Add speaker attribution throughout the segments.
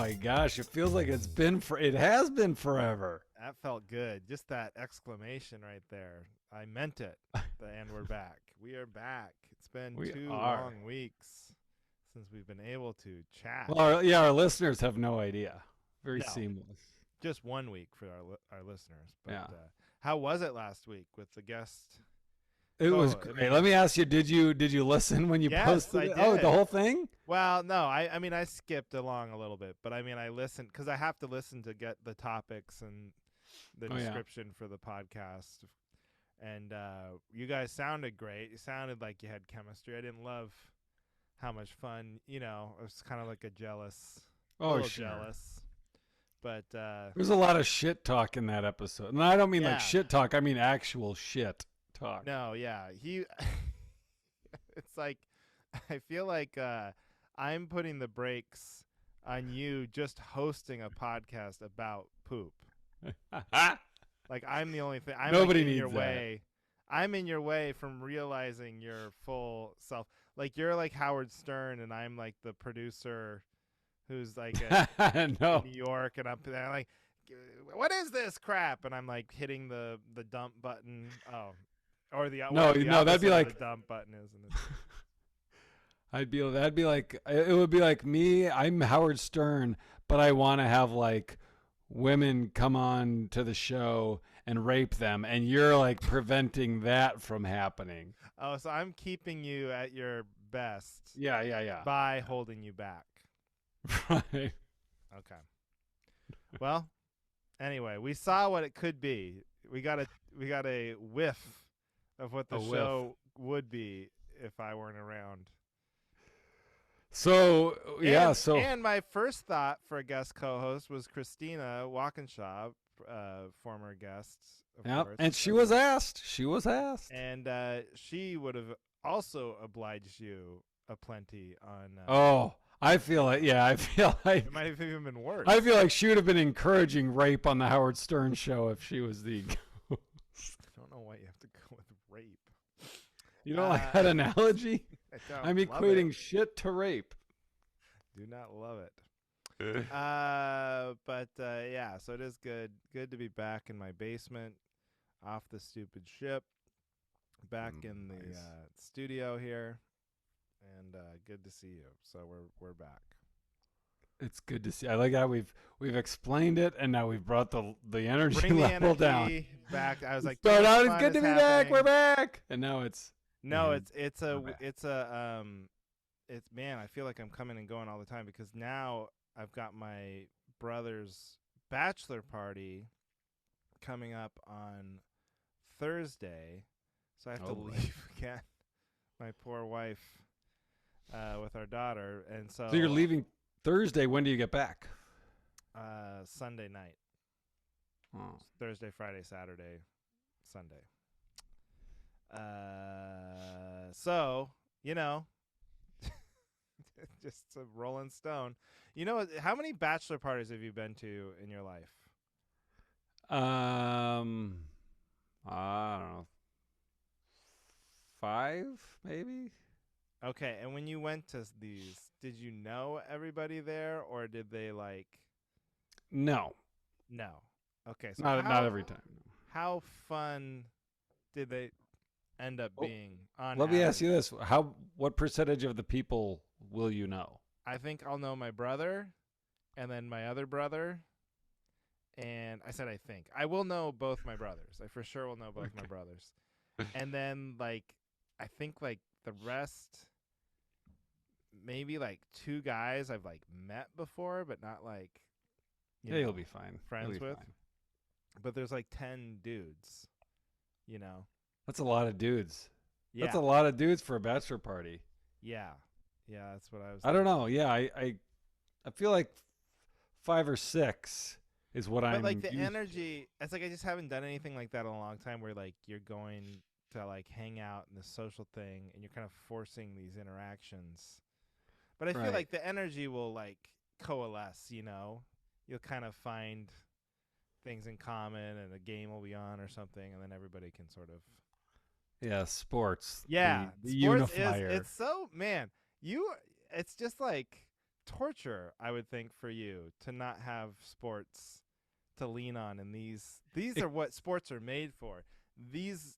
Speaker 1: my gosh, it feels like it has been forever.
Speaker 2: That felt good. Just that exclamation right there. I meant it. And we're back. We are back. It's been
Speaker 1: We
Speaker 2: 2
Speaker 1: are.
Speaker 2: long weeks since we've been able to chat.
Speaker 1: Well, our listeners have no idea. Very
Speaker 2: No.
Speaker 1: seamless.
Speaker 2: Just 1 week for our listeners. But
Speaker 1: Yeah.
Speaker 2: how was it last week with the guest?
Speaker 1: It was
Speaker 2: I
Speaker 1: great.
Speaker 2: mean-
Speaker 1: Let me ask you, did you listen when you
Speaker 2: Yes,
Speaker 1: posted
Speaker 2: I
Speaker 1: it? Oh,
Speaker 2: did.
Speaker 1: the whole thing?
Speaker 2: Well, no. I mean, I skipped along a little bit, but I mean, I listened because I have to listen to get the topics and the
Speaker 1: Oh, yeah.
Speaker 2: description for the podcast. And you guys sounded great. You sounded like you had chemistry. I didn't love how much fun, I was kind of like a
Speaker 1: Oh,
Speaker 2: little
Speaker 1: sure.
Speaker 2: jealous. But
Speaker 1: There's a lot of shit talk in that episode. And I don't mean
Speaker 2: Yeah.
Speaker 1: like shit talk. I mean actual shit talk.
Speaker 2: no, yeah, it's like I feel like I'm putting the brakes on you just hosting a podcast about poop. Like I'm the only thing. I'm
Speaker 1: Nobody
Speaker 2: like in
Speaker 1: needs
Speaker 2: your
Speaker 1: that.
Speaker 2: way. I'm in your way from realizing your full self. Like you're like Howard Stern, and I'm like the producer, who's like
Speaker 1: No.
Speaker 2: in New York, and I'm there like, what is this crap? And I'm like hitting the dump button. Oh, or the
Speaker 1: No,
Speaker 2: the
Speaker 1: no, that'd be
Speaker 2: opposite of
Speaker 1: like-
Speaker 2: the dump button is.
Speaker 1: That'd be like it would be like me. I'm Howard Stern, but I want to have like women come on to the show and rape them, and you're like preventing that from happening.
Speaker 2: Oh, so I'm keeping you at your best
Speaker 1: Yeah.
Speaker 2: by holding you back.
Speaker 1: Right.
Speaker 2: Okay. Well, anyway, we saw what it could be. We got a whiff of what the
Speaker 1: A whiff.
Speaker 2: show would be if I weren't around.
Speaker 1: So yeah,
Speaker 2: And-
Speaker 1: so
Speaker 2: and my first thought for a guest co-host was Christina Walkinshaw, former guest, of
Speaker 1: yeah,
Speaker 2: course.
Speaker 1: and she was asked. She was asked.
Speaker 2: and she would have also obliged you aplenty on.
Speaker 1: Oh, I feel like
Speaker 2: It might have even been worse.
Speaker 1: I feel like she would have been encouraging rape on the Howard Stern show if she was the.
Speaker 2: I don't know why you have to go with rape.
Speaker 1: You don't like that analogy?
Speaker 2: I don't
Speaker 1: I'm
Speaker 2: love
Speaker 1: equating
Speaker 2: it.
Speaker 1: shit to rape.
Speaker 2: Do not love it. But yeah, so it is good to be back in my basement, off the stupid ship, back in the
Speaker 1: Nice.
Speaker 2: studio here, and good to see you. So we're back.
Speaker 1: It's good to see. I like how we've explained it, and now we've brought the energy
Speaker 2: Bring the
Speaker 1: level down.
Speaker 2: energy back. I was like,
Speaker 1: Start
Speaker 2: "Too much
Speaker 1: out. It's
Speaker 2: fun
Speaker 1: good to
Speaker 2: is
Speaker 1: be back.
Speaker 2: happening."
Speaker 1: We're back, and now it's
Speaker 2: No,
Speaker 1: Mhm.
Speaker 2: it's
Speaker 1: We're back.
Speaker 2: it's man, I feel like I'm coming and going all the time because now I've got my brother's bachelor party coming up on Thursday, so I have to
Speaker 1: Oh, boy.
Speaker 2: leave again. My poor wife with our daughter, and so
Speaker 1: so you're leaving Thursday. When do you get back?
Speaker 2: Sunday night,
Speaker 1: Oh.
Speaker 2: Thursday, Friday, Saturday, Sunday. So just a rolling stone. How many bachelor parties have you been to in your life?
Speaker 1: I don't know. 5 maybe.
Speaker 2: Okay, and when you went to these, did you know everybody there, or did they like?
Speaker 1: No,
Speaker 2: No. Okay, so
Speaker 1: not every time.
Speaker 2: How fun did they end up
Speaker 1: Oh,
Speaker 2: being? On
Speaker 1: Let me ask
Speaker 2: average?
Speaker 1: you this: what percentage of the people will you know?
Speaker 2: I think I'll know my brother, and then my other brother, and I said I think I will know both my brothers. I for sure will know both my
Speaker 1: Okay.
Speaker 2: brothers, and then I think the rest, maybe 2 guys I've met before, but not
Speaker 1: Yeah, you'll be fine.
Speaker 2: friends
Speaker 1: You'll be
Speaker 2: with.
Speaker 1: fine.
Speaker 2: But there's 10 dudes, you know.
Speaker 1: That's a lot of dudes.
Speaker 2: Yeah,
Speaker 1: That's a lot of dudes for a bachelor party.
Speaker 2: yeah, that's what I was.
Speaker 1: I don't know. Yeah, I feel like 5 or 6 is what
Speaker 2: But
Speaker 1: I'm.
Speaker 2: the
Speaker 1: used to.
Speaker 2: energy, it's I just haven't done anything like that in a long time. Where you're going to hang out in the social thing, and you're kind of forcing these interactions. But I feel
Speaker 1: Right.
Speaker 2: like the energy will coalesce. You'll kind of find things in common, and a game will be on or something, and then everybody can sort of.
Speaker 1: Yeah, sports.
Speaker 2: Yeah,
Speaker 1: the
Speaker 2: sports
Speaker 1: unifier.
Speaker 2: it's so man. It's just torture, I would think, for you to not have sports to lean on. And these are what sports are made for. These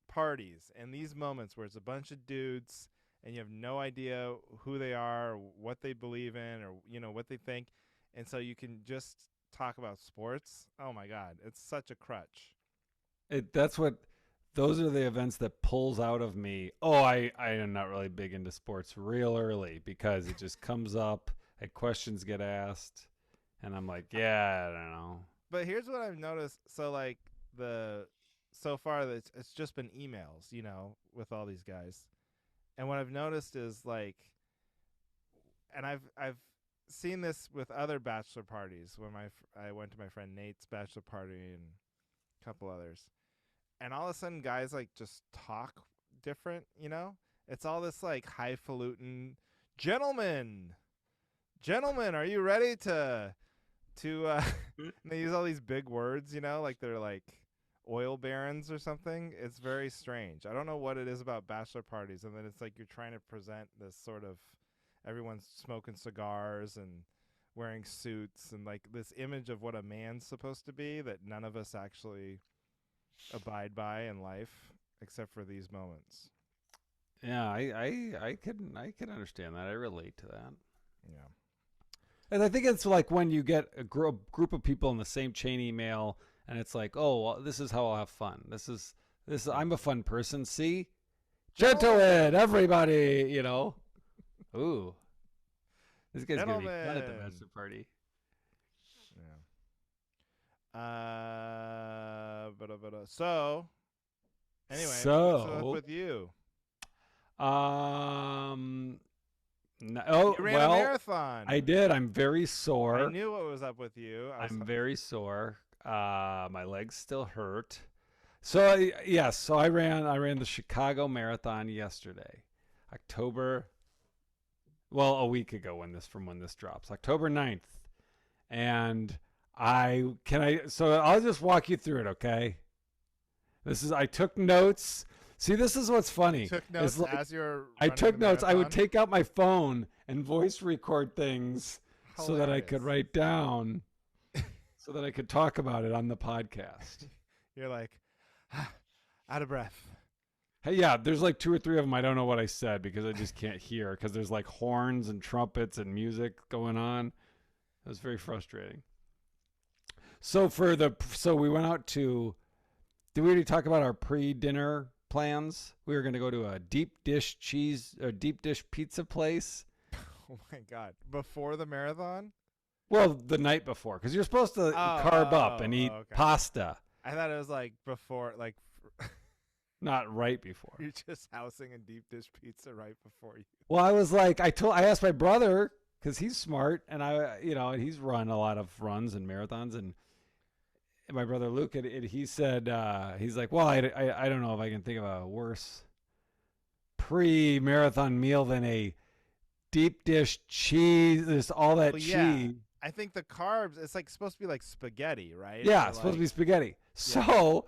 Speaker 2: parties and these moments where it's a bunch of dudes and you have no idea who they are, or what they believe in, or what they think, and so you can just talk about sports. Oh my god, it's such a crutch.
Speaker 1: That's what. Those are the events that pulls out of me. Oh, I am not really big into sports real early because it just comes up and questions get asked, and I'm like, yeah, I don't know.
Speaker 2: But here's what I've noticed. So like the so far that it's just been emails, with all these guys. And what I've noticed is like, and I've seen this with other bachelor parties when I went to my friend Nate's bachelor party and a couple others, and all of a sudden guys like just talk different. It's all this like highfalutin gentlemen, are you ready to and they use all these big words, like they're like oil barons or something. It's very strange. I don't know what it is about bachelor parties, and then it's like you're trying to present this sort of everyone's smoking cigars and wearing suits and like this image of what a man's supposed to be that none of us actually abide by in life except for these moments.
Speaker 1: Yeah, I can understand that. I relate to that.
Speaker 2: Yeah.
Speaker 1: And I think it's like when you get a group of people in the same chain email, and it's like, oh, well, this is how I'll have fun. This is I'm a fun person. See, gentlemen, everybody, Ooh, this guy's gonna be fun at the bachelor party.
Speaker 2: Yeah. So anyway, what's up with you?
Speaker 1: No,
Speaker 2: you ran a marathon.
Speaker 1: I did. I'm very sore.
Speaker 2: I knew what was up with you.
Speaker 1: I'm very sore. My legs still hurt. So yes, so I ran the Chicago Marathon yesterday, a week ago when this drops, October 9th. And so I'll just walk you through it, okay? I took notes. See, this is what's funny.
Speaker 2: You took notes as you're
Speaker 1: I took notes.
Speaker 2: Marathon?
Speaker 1: I would take out my phone and voice record things so that I could write down so that I could talk about it on the podcast.
Speaker 2: You're like, out of breath.
Speaker 1: Hey, yeah, there's like 2 or 3 of them I don't know what I said because I just can't hear because there's like horns and trumpets and music going on. It was very frustrating. So we went out to, did we already talk about our pre-dinner plans? We were going to go to a deep dish pizza place.
Speaker 2: Oh my God. Before the marathon?
Speaker 1: Well, the night before, because you're supposed to carb up and eat pasta.
Speaker 2: I thought it was like before, like
Speaker 1: not right before.
Speaker 2: You're just housing a deep dish pizza right before you.
Speaker 1: Well, I was like, I asked my brother because he's smart, and he's run a lot of runs and marathons, and my brother Luke, he said, he's like, well, I don't know if I can think of a worse pre-marathon meal than a deep dish cheese. There's all that cheese. Yeah.
Speaker 2: I think the carbs, it's like supposed to be like spaghetti, right?
Speaker 1: Yeah, it's supposed to be spaghetti. Yeah. So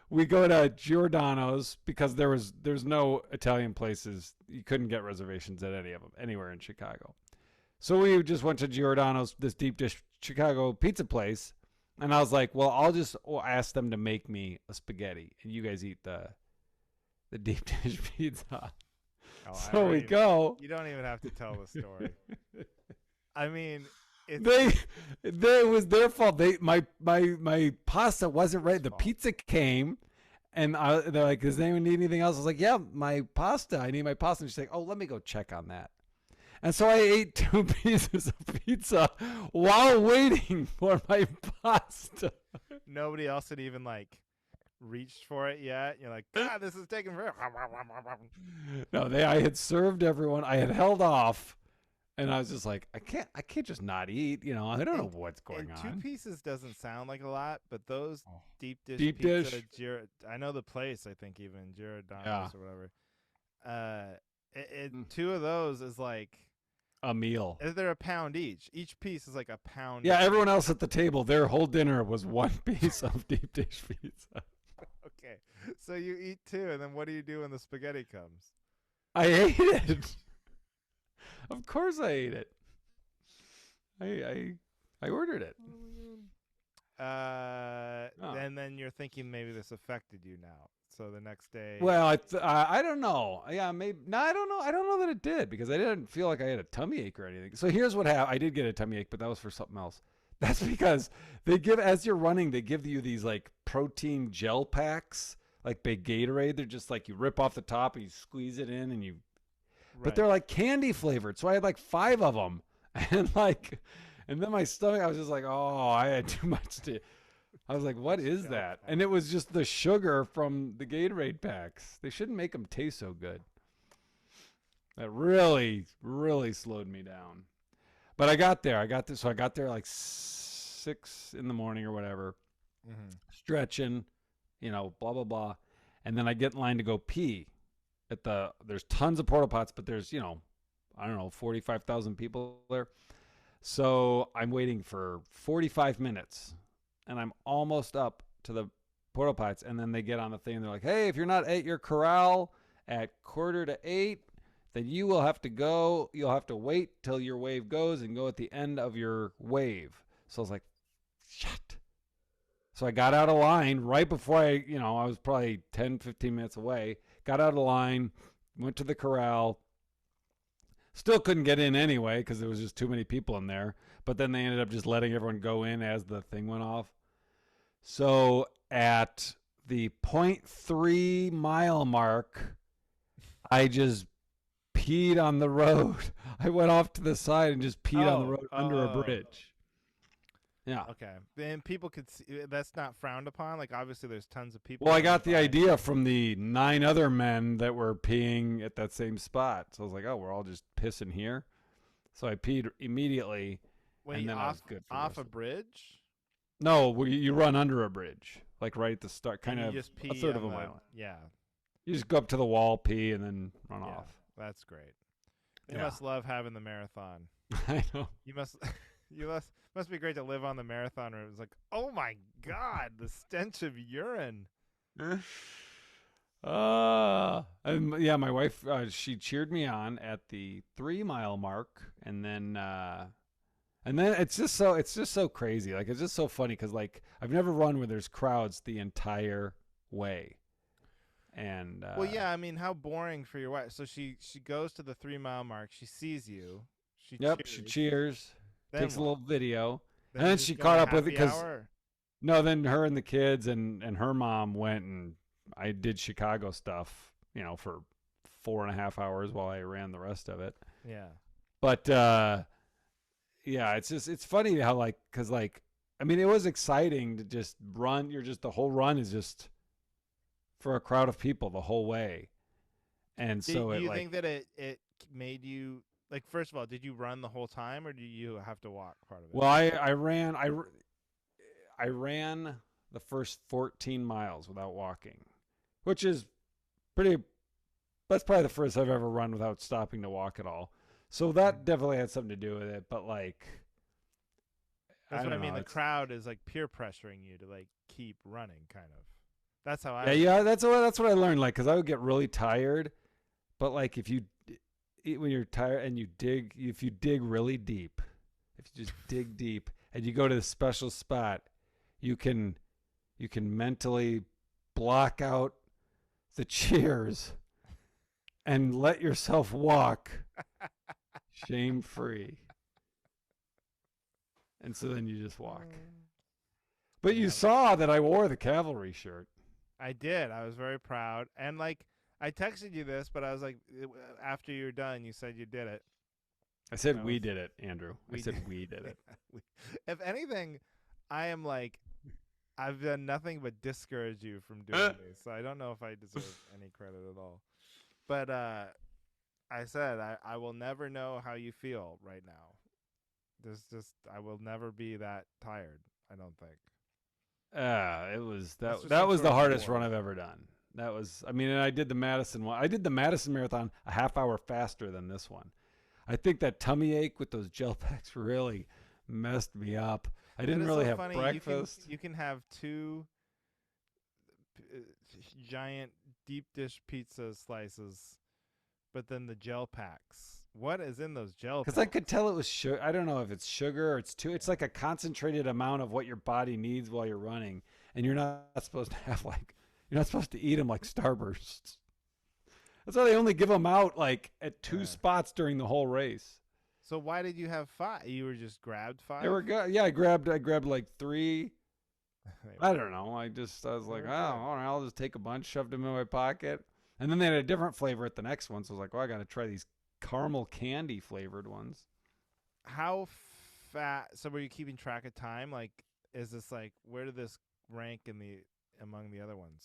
Speaker 1: we go to Giordano's because there's no Italian places. You couldn't get reservations at any of them anywhere in Chicago. So we just went to Giordano's, this deep dish Chicago pizza place. And I was like, well, I'll just ask them to make me a spaghetti, and you guys eat the deep dish pizza.
Speaker 2: Oh,
Speaker 1: so we go.
Speaker 2: You don't even have to tell the story. I mean,
Speaker 1: it was their fault. My pasta wasn't right. The pizza came, and they're like, does anyone need anything else? I was like, yeah, my pasta. I need my pasta. And she's like, oh, let me go check on that. And so I ate 2 pieces of pizza while waiting for my pasta.
Speaker 2: Nobody else had even like reached for it yet. You're like, God, this is taking forever.
Speaker 1: No, I had served everyone. I had held off, and I was just like, I can't just not eat. I don't know what's going on.
Speaker 2: 2 pieces doesn't sound like a lot, but those deep dish. I know the place. I think even Giordano's or whatever. 2 of those is like
Speaker 1: a meal.
Speaker 2: They're a pound each. Each piece is like a pound.
Speaker 1: Yeah, everyone else at the table, their whole dinner was 1 piece of deep dish pizza.
Speaker 2: Okay, so you eat 2, and then what do you do when the spaghetti comes?
Speaker 1: I ate it. Of course I ate it. I ordered it. Oh.
Speaker 2: And then you're thinking maybe this affected you now. So the next day,
Speaker 1: Well, I don't know. Yeah, maybe. No, I don't know. I don't know that it did because I didn't feel like I had a tummy ache or anything. So here's what happened. I did get a tummy ache, but that was for something else. That's because they give as you're running, they give you these like protein gel packs, like big Gatorade. They're just like you rip off the top and you squeeze it in, and you. But
Speaker 2: right?
Speaker 1: they're like candy flavored, so I had like 5 of them, and like, and then my stomach, I was just like, oh, I had too much to. I was like, what is
Speaker 2: Gel
Speaker 1: that?
Speaker 2: pack.
Speaker 1: And it was just the sugar from the Gatorade packs. They shouldn't make them taste so good. That really, really slowed me down. But I got there. I got this. So I got there like 6 in the morning or whatever,
Speaker 2: Mm-hmm.
Speaker 1: stretching, blah, blah, blah. And then I get in line to go pee there's tons of porta pots, but there's, I don't know, 45,000 people there. So I'm waiting for 45 minutes and I'm almost up to the porta pots. And then they get on the thing and they're like, hey, if you're not at your corral at 7:45, then you will have to go. You'll have to wait till your wave goes and go at the end of your wave. So I was like, shit. So I got out of line right before I was probably 10, 15 minutes away. Got out of line, went to the corral. Still couldn't get in anyway because there was just too many people in there. But then they ended up just letting everyone go in as the thing went off. So at the 0.3 mile mark, I just peed on the road. I went off to the side and just peed on the road under a bridge. Yeah.
Speaker 2: Okay. Then people could see that's not frowned upon. Like obviously, there's tons of people.
Speaker 1: Well, I got the
Speaker 2: nearby.
Speaker 1: idea from the 9 other men that were peeing at that same spot. So I was like, oh, we're all just pissing here. So I peed immediately,
Speaker 2: Wait,
Speaker 1: and then I
Speaker 2: off
Speaker 1: was good for
Speaker 2: off
Speaker 1: the
Speaker 2: a
Speaker 1: rest of
Speaker 2: bridge.
Speaker 1: No, you run under a bridge, like right at the start, kind
Speaker 2: And
Speaker 1: of
Speaker 2: you just pee
Speaker 1: a third of
Speaker 2: on
Speaker 1: a
Speaker 2: the-
Speaker 1: mile.
Speaker 2: Yeah,
Speaker 1: You just go up to the wall, pee, and then run
Speaker 2: yeah,
Speaker 1: off.
Speaker 2: that's great. You
Speaker 1: Yeah.
Speaker 2: must love having the marathon.
Speaker 1: I know.
Speaker 2: You must, must be great to live on the marathon. Where it was like, oh my god, the stench of urine.
Speaker 1: And yeah, my wife, she cheered me on at the 3 mile mark, and then it's just so crazy. Like it's just so funny because like I've never run where there's crowds the entire way, and
Speaker 2: Well, yeah, I mean, how boring for your wife. So she goes to the 3 mile mark. She sees you. She
Speaker 1: yep,
Speaker 2: cheers.
Speaker 1: she cheers,
Speaker 2: Then
Speaker 1: takes a
Speaker 2: what?
Speaker 1: little video,
Speaker 2: Then
Speaker 1: and
Speaker 2: you
Speaker 1: then
Speaker 2: just
Speaker 1: she
Speaker 2: go
Speaker 1: caught
Speaker 2: to
Speaker 1: up with it
Speaker 2: happy
Speaker 1: because
Speaker 2: hour?
Speaker 1: no, then her and the kids and her mom went and I did Chicago stuff, for 4.5 hours while I ran the rest of it.
Speaker 2: Yeah.
Speaker 1: But yeah, it's funny how because I mean it was exciting to just run. The whole run is just for a crowd of people the whole way, and so
Speaker 2: Do
Speaker 1: it
Speaker 2: you think that it made you like? First of all, did you run the whole time, or do you have to walk part of it?
Speaker 1: well I ran the first 14 miles without walking, which is pretty. That's probably the first I've ever run without stopping to walk at all. So that definitely had something to do with it. But
Speaker 2: That's what I mean.
Speaker 1: know,
Speaker 2: The crowd is like peer pressuring you to like keep running, kind of. That's how I.
Speaker 1: yeah. That's what I learned. Like, because I would get really tired, but like when you're tired and if you dig really deep, if you just dig deep and you go to the special spot, you can mentally block out the cheers and let yourself walk shame free. And so then you just walk. But you saw that I wore the Cavalry shirt.
Speaker 2: I did. I was very proud, and like I texted you this, but I was like, after you're done, you said you did it.
Speaker 1: I said we did it, Andrew.
Speaker 2: We
Speaker 1: I said
Speaker 2: did.
Speaker 1: we did it.
Speaker 2: If anything, I am like, I've done nothing but discourage you from doing this. So I don't know if I deserve any credit at all. But I said I will never know how you feel right now. I will never be that tired. I don't think.
Speaker 1: It was
Speaker 2: That's just
Speaker 1: that
Speaker 2: some
Speaker 1: was
Speaker 2: sort
Speaker 1: the
Speaker 2: of
Speaker 1: hardest
Speaker 2: reward.
Speaker 1: run I've ever done. That was, I mean, and I did the Madison one. I did the Madison Marathon a half hour faster than this one. I think that tummy ache with those gel packs really messed me up. I didn't really have
Speaker 2: funny.
Speaker 1: breakfast.
Speaker 2: You can have two giant deep dish pizza slices, but then the gel packs What is in those gel
Speaker 1: Because I
Speaker 2: packs?
Speaker 1: could tell it was sugar. I don't know if it's sugar or it's too. It's like a concentrated amount of what your body needs while you're running, and you're not supposed to have like you're not supposed to eat them like Starbursts. That's why they only give them out like at two
Speaker 2: Yeah.
Speaker 1: spots during the whole race.
Speaker 2: So why did you have 5? You were just grabbed
Speaker 1: They
Speaker 2: 5?
Speaker 1: were good. Yeah, I grabbed like 3.
Speaker 2: They
Speaker 1: I
Speaker 2: were-
Speaker 1: don't know. I was
Speaker 2: they
Speaker 1: like,
Speaker 2: were
Speaker 1: oh,
Speaker 2: good.
Speaker 1: all right, I'll just take a bunch, shoved them in my pocket, and then they had a different flavor at the next one. So I was like, well, I got to try these caramel candy flavored ones.
Speaker 2: How fat? So were you keeping track of time? Like, is this like where did this rank in the among the other ones?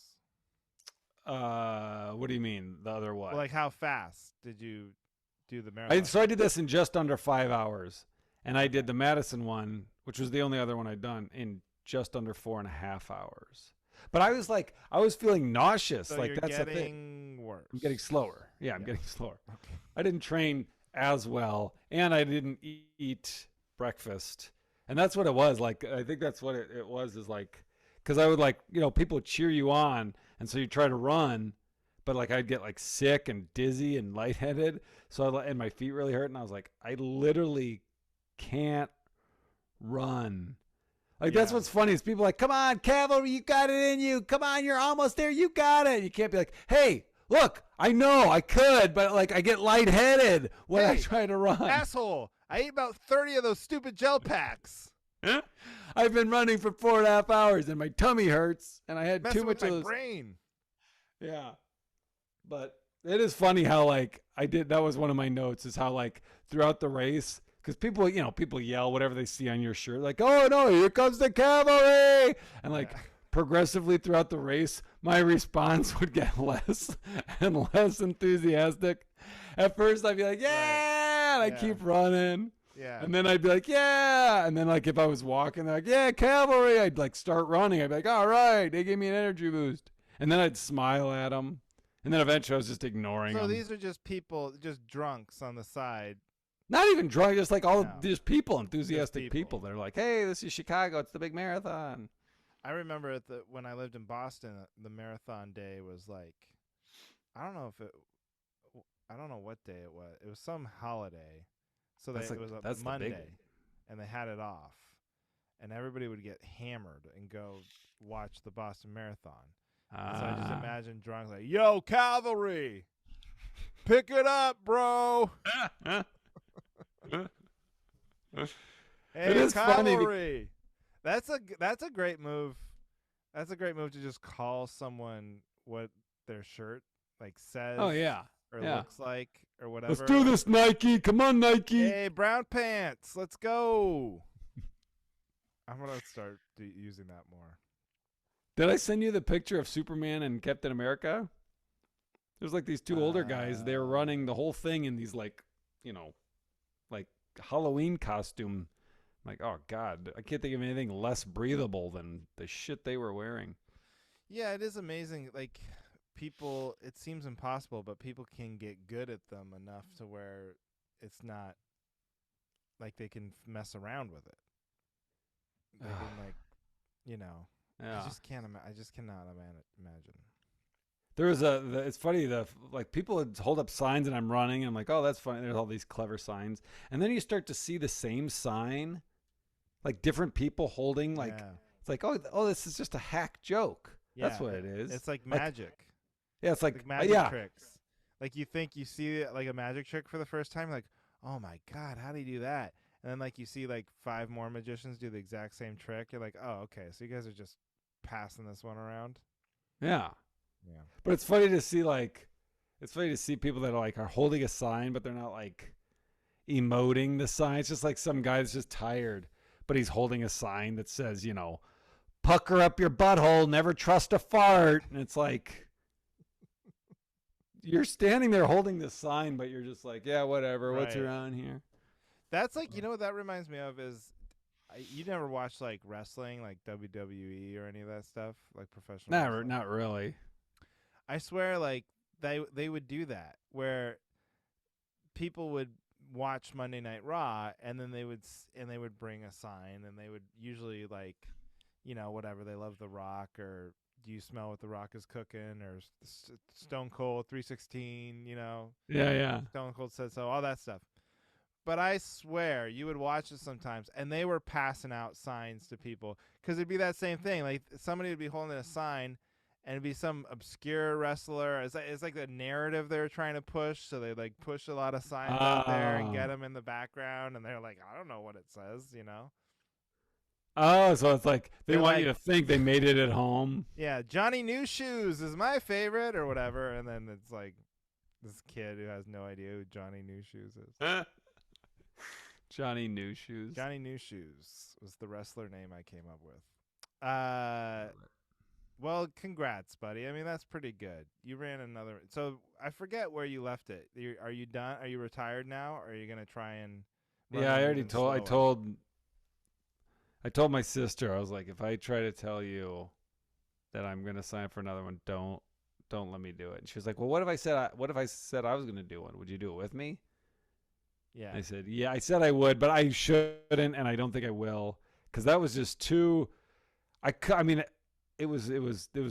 Speaker 1: What do you mean? The other what?
Speaker 2: Well, like how fast did you do the marathon?
Speaker 1: So I did this in just under 5 hours, and I did the Madison one, which was the only other one I'd done, in just under 4.5 hours. But I was feeling nauseous.
Speaker 2: So
Speaker 1: like
Speaker 2: you're
Speaker 1: that's the thing.
Speaker 2: getting worse.
Speaker 1: I'm getting slower. Yeah, I'm
Speaker 2: Yeah.
Speaker 1: getting slower.
Speaker 2: Okay.
Speaker 1: I didn't train as well, and I didn't eat breakfast, and that's what it was. Like I think that's what it was. Is like because I would people would cheer you on, and so you try to run, but like I'd get like sick and dizzy and lightheaded, and my feet really hurt, and I was like, I literally can't run. Like that's
Speaker 2: Yeah.
Speaker 1: what's funny is people are like, come on, Cavalry, you got it in you. Come on, you're almost there. You got it. You can't be like, hey, look, I know I could, but like I get lightheaded when I
Speaker 2: Hey,
Speaker 1: try to run.
Speaker 2: Asshole! I ate about 30 of those stupid gel packs.
Speaker 1: I've been running for 4.5 hours and my tummy hurts, and I had
Speaker 2: Messing
Speaker 1: too
Speaker 2: with
Speaker 1: much
Speaker 2: my
Speaker 1: of those.
Speaker 2: brain.
Speaker 1: Yeah, but it is funny how like I did. That was one of my notes is how like throughout the race. Because people yell whatever they see on your shirt, like, "Oh no, here comes the cavalry!" And like
Speaker 2: Yeah.
Speaker 1: progressively throughout the race, my response would get less and less enthusiastic. At first, I'd be like, "Yeah," and I
Speaker 2: Yeah.
Speaker 1: keep running,
Speaker 2: Yeah.
Speaker 1: and then I'd be like, "Yeah," and then like if I was walking, they're like, "Yeah, cavalry," I'd like start running. I'd be like, "All right," they gave me an energy boost, and then I'd smile at them, and then eventually I was just ignoring
Speaker 2: So
Speaker 1: them.
Speaker 2: these are just people, just drunks on the side.
Speaker 1: Not even drunk, just like all
Speaker 2: No.
Speaker 1: these people, enthusiastic
Speaker 2: people.
Speaker 1: people. They're like, "Hey, this is Chicago. It's the big marathon."
Speaker 2: I remember when I lived in Boston, the marathon day was like, I don't know I don't know what day it was. It was some holiday, so
Speaker 1: That's
Speaker 2: it was
Speaker 1: that's
Speaker 2: a
Speaker 1: the big
Speaker 2: Monday,
Speaker 1: one.
Speaker 2: and they had it off, and everybody would get hammered and go watch the Boston Marathon. So I just imagine drunk like, "Yo, Cavalry, pick it up, bro." Hey,
Speaker 1: It is funny
Speaker 2: Cavalry. That's a great move. That's a great move to just call someone what their shirt like says
Speaker 1: Oh yeah,
Speaker 2: or
Speaker 1: yeah.
Speaker 2: looks like or whatever.
Speaker 1: Let's do this, Nike. Come on, Nike.
Speaker 2: Hey, brown pants, let's go. I'm gonna start using that more.
Speaker 1: Did I send you the picture of Superman and Captain America? There's like these two older guys. They're running the whole thing in these like Halloween costume. I'm like, oh God, I can't think of anything less breathable than the shit they were wearing.
Speaker 2: Yeah, it is amazing. Like people, it seems impossible, but people can get good at them enough to where it's not like they can mess around with it. They can like,
Speaker 1: Yeah.
Speaker 2: I just can't. I just cannot imagine.
Speaker 1: There was it's funny, people would hold up signs and I'm running and I'm like, oh, that's funny. There's all these clever signs. And then you start to see the same sign, like different people holding, like,
Speaker 2: Yeah.
Speaker 1: it's like, oh, this is just a hack joke. That's
Speaker 2: Yeah,
Speaker 1: what it is.
Speaker 2: It's like magic.
Speaker 1: Yeah, it's
Speaker 2: Like magic
Speaker 1: yeah.
Speaker 2: tricks. Like you think you see like a magic trick for the first time, like, oh my God, how do you do that? And then like you see like 5 more magicians do the exact same trick. You're like, oh, okay, so you guys are just passing this one around.
Speaker 1: Yeah.
Speaker 2: Yeah.
Speaker 1: But it's funny to see people that are holding a sign, but they're not like emoting the sign. It's just like some guy that's just tired, but he's holding a sign that says, pucker up your butthole, never trust a fart. And it's like, you're standing there holding the sign, but you're just like, yeah, whatever. What's
Speaker 2: Right.
Speaker 1: around here?
Speaker 2: That's like, what that reminds me of is you never watched like wrestling, like WWE or any of that stuff, like professional wrestling?
Speaker 1: Not really.
Speaker 2: I swear, like they would do that where people would watch Monday Night Raw, and then they would bring a sign, and they would usually like, whatever, they love The Rock or do you smell what the Rock is cooking, or Stone Cold 316,
Speaker 1: Yeah.
Speaker 2: Stone Cold said so, all that stuff. But I swear, you would watch it sometimes, and they were passing out signs to people because it'd be that same thing. Like somebody would be holding a sign, and it'd be some obscure wrestler. It's like the narrative they were trying to push, so they like push a lot of signs out there and get them in the background, and they're like, I don't know what it says.
Speaker 1: Oh, so it's like they
Speaker 2: They're
Speaker 1: want
Speaker 2: like,
Speaker 1: you to think they made it at home.
Speaker 2: yeah, Johnny New Shoes is my favorite or whatever, and then it's like this kid who has no idea who Johnny New Shoes is.
Speaker 1: Johnny New Shoes.
Speaker 2: Johnny New Shoes was the wrestler name I came up with. Well, congrats, buddy. I mean, that's pretty good. You ran another. So I forget where you left it. Are you done? Are you retired now, or are you gonna try and?
Speaker 1: Yeah, I already told. I told my sister. I was like, if I try to tell you that I'm gonna sign up for another one, don't let me do it. And she was like, well, what if I said I was gonna do one? Would you do it with me?
Speaker 2: Yeah.
Speaker 1: I said, yeah. I said I would, but I shouldn't, and I don't think I will, because that was just too. I mean, it was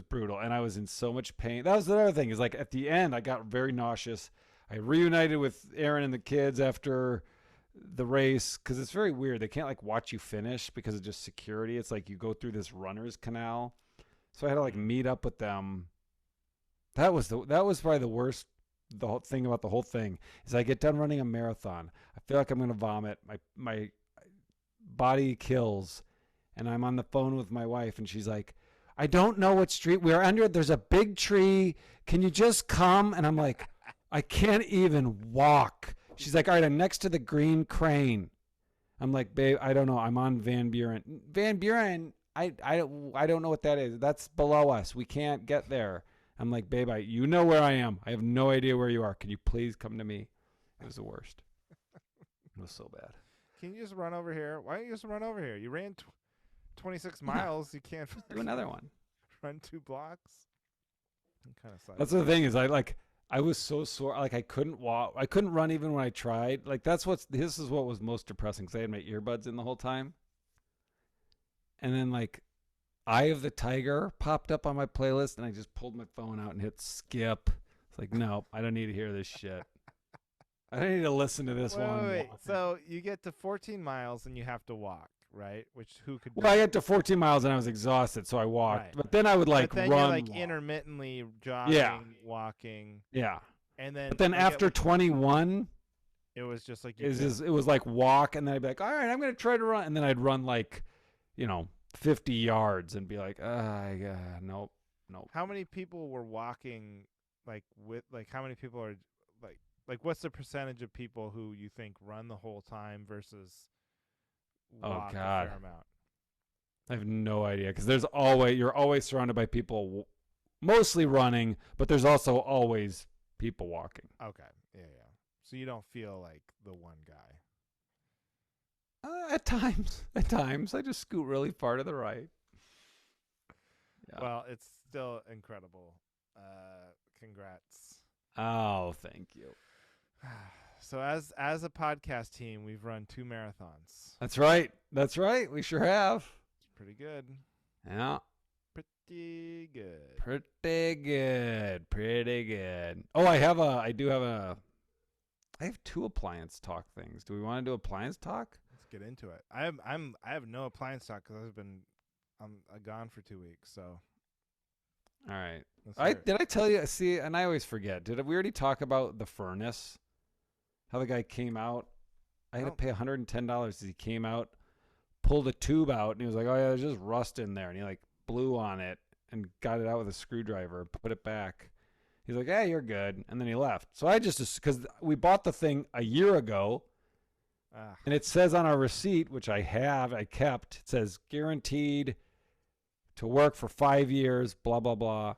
Speaker 1: brutal, and I was in so much pain. That was the other thing. Is like at the end, I got very nauseous. I reunited with Aaron and the kids after the race because it's very weird. They can't like watch you finish because of just security. It's like you go through this runner's canal, so I had to like meet up with them. That was probably the worst. The whole thing about the whole thing is I get done running a marathon. I feel like I'm gonna vomit. My body kills, and I'm on the phone with my wife, and she's like, I don't know what street we're under. There's a big tree. Can you just come? And I'm like, I can't even walk. She's like, all right, I'm next to the green crane. I'm like, babe, I don't know. I'm on Van Buren. Van Buren, I don't know what that is. That's below us. We can't get there. I'm like, babe, you know where I am. I have no idea where you are. Can you please come to me? It was the worst. It was so bad.
Speaker 2: Can you just run over here? Why don't you just run over here? You ran 26 miles. You can't
Speaker 1: do another one.
Speaker 2: Run 2 blocks. Kind of.
Speaker 1: That's the thing is I was so sore. Like I couldn't walk. I couldn't run even when I tried. Like this is what was most depressing because I had my earbuds in the whole time. And then like Eye of the Tiger popped up on my playlist, and I just pulled my phone out and hit skip. It's like, no, I don't need to hear this shit. I don't need to listen to this one.
Speaker 2: Wait. So you get to 14 miles and you have to walk, right? Which who could?
Speaker 1: Well, I got to 14 miles and I was exhausted, so I walked. Right. But then I would like
Speaker 2: but then
Speaker 1: run.
Speaker 2: You're like intermittently jogging, walking.
Speaker 1: Yeah.
Speaker 2: And then.
Speaker 1: But then after 21,
Speaker 2: it was just like
Speaker 1: it was like walk, and then I'd be like, all right, I'm gonna try to run, and then I'd run like, 50 yards and be like, nope.
Speaker 2: How many people were walking how many people are like what's the percentage of people who you think run the whole time versus walk a fair amount?
Speaker 1: I have no idea because you're always surrounded by people mostly running, but there's also always people walking.
Speaker 2: Okay. Yeah. So you don't feel like the one guy.
Speaker 1: At times, I just scoot really far to the right.
Speaker 2: Yeah. Well, it's still incredible. Congrats.
Speaker 1: Oh, thank you.
Speaker 2: So as a podcast team, we've run 2 marathons.
Speaker 1: That's right. We sure have.
Speaker 2: It's pretty good.
Speaker 1: Yeah.
Speaker 2: Pretty good.
Speaker 1: Oh, I have 2 appliance talk things. Do we want to do appliance talk?
Speaker 2: Get into it. I have no appliance talk because I'm gone for 2 weeks. So,
Speaker 1: all right. Did I tell you? See, and I always forget. Did we already talk about the furnace? How the guy came out? I had to pay $110 as he came out, pulled a tube out, and he was like, "Oh yeah, there's just rust in there," and he like blew on it and got it out with a screwdriver, put it back. He's like, "Hey, you're good," and then he left. So I just because we bought the thing a year ago. And it says on our receipt, which I kept, it says guaranteed to work for 5 years, blah, blah, blah.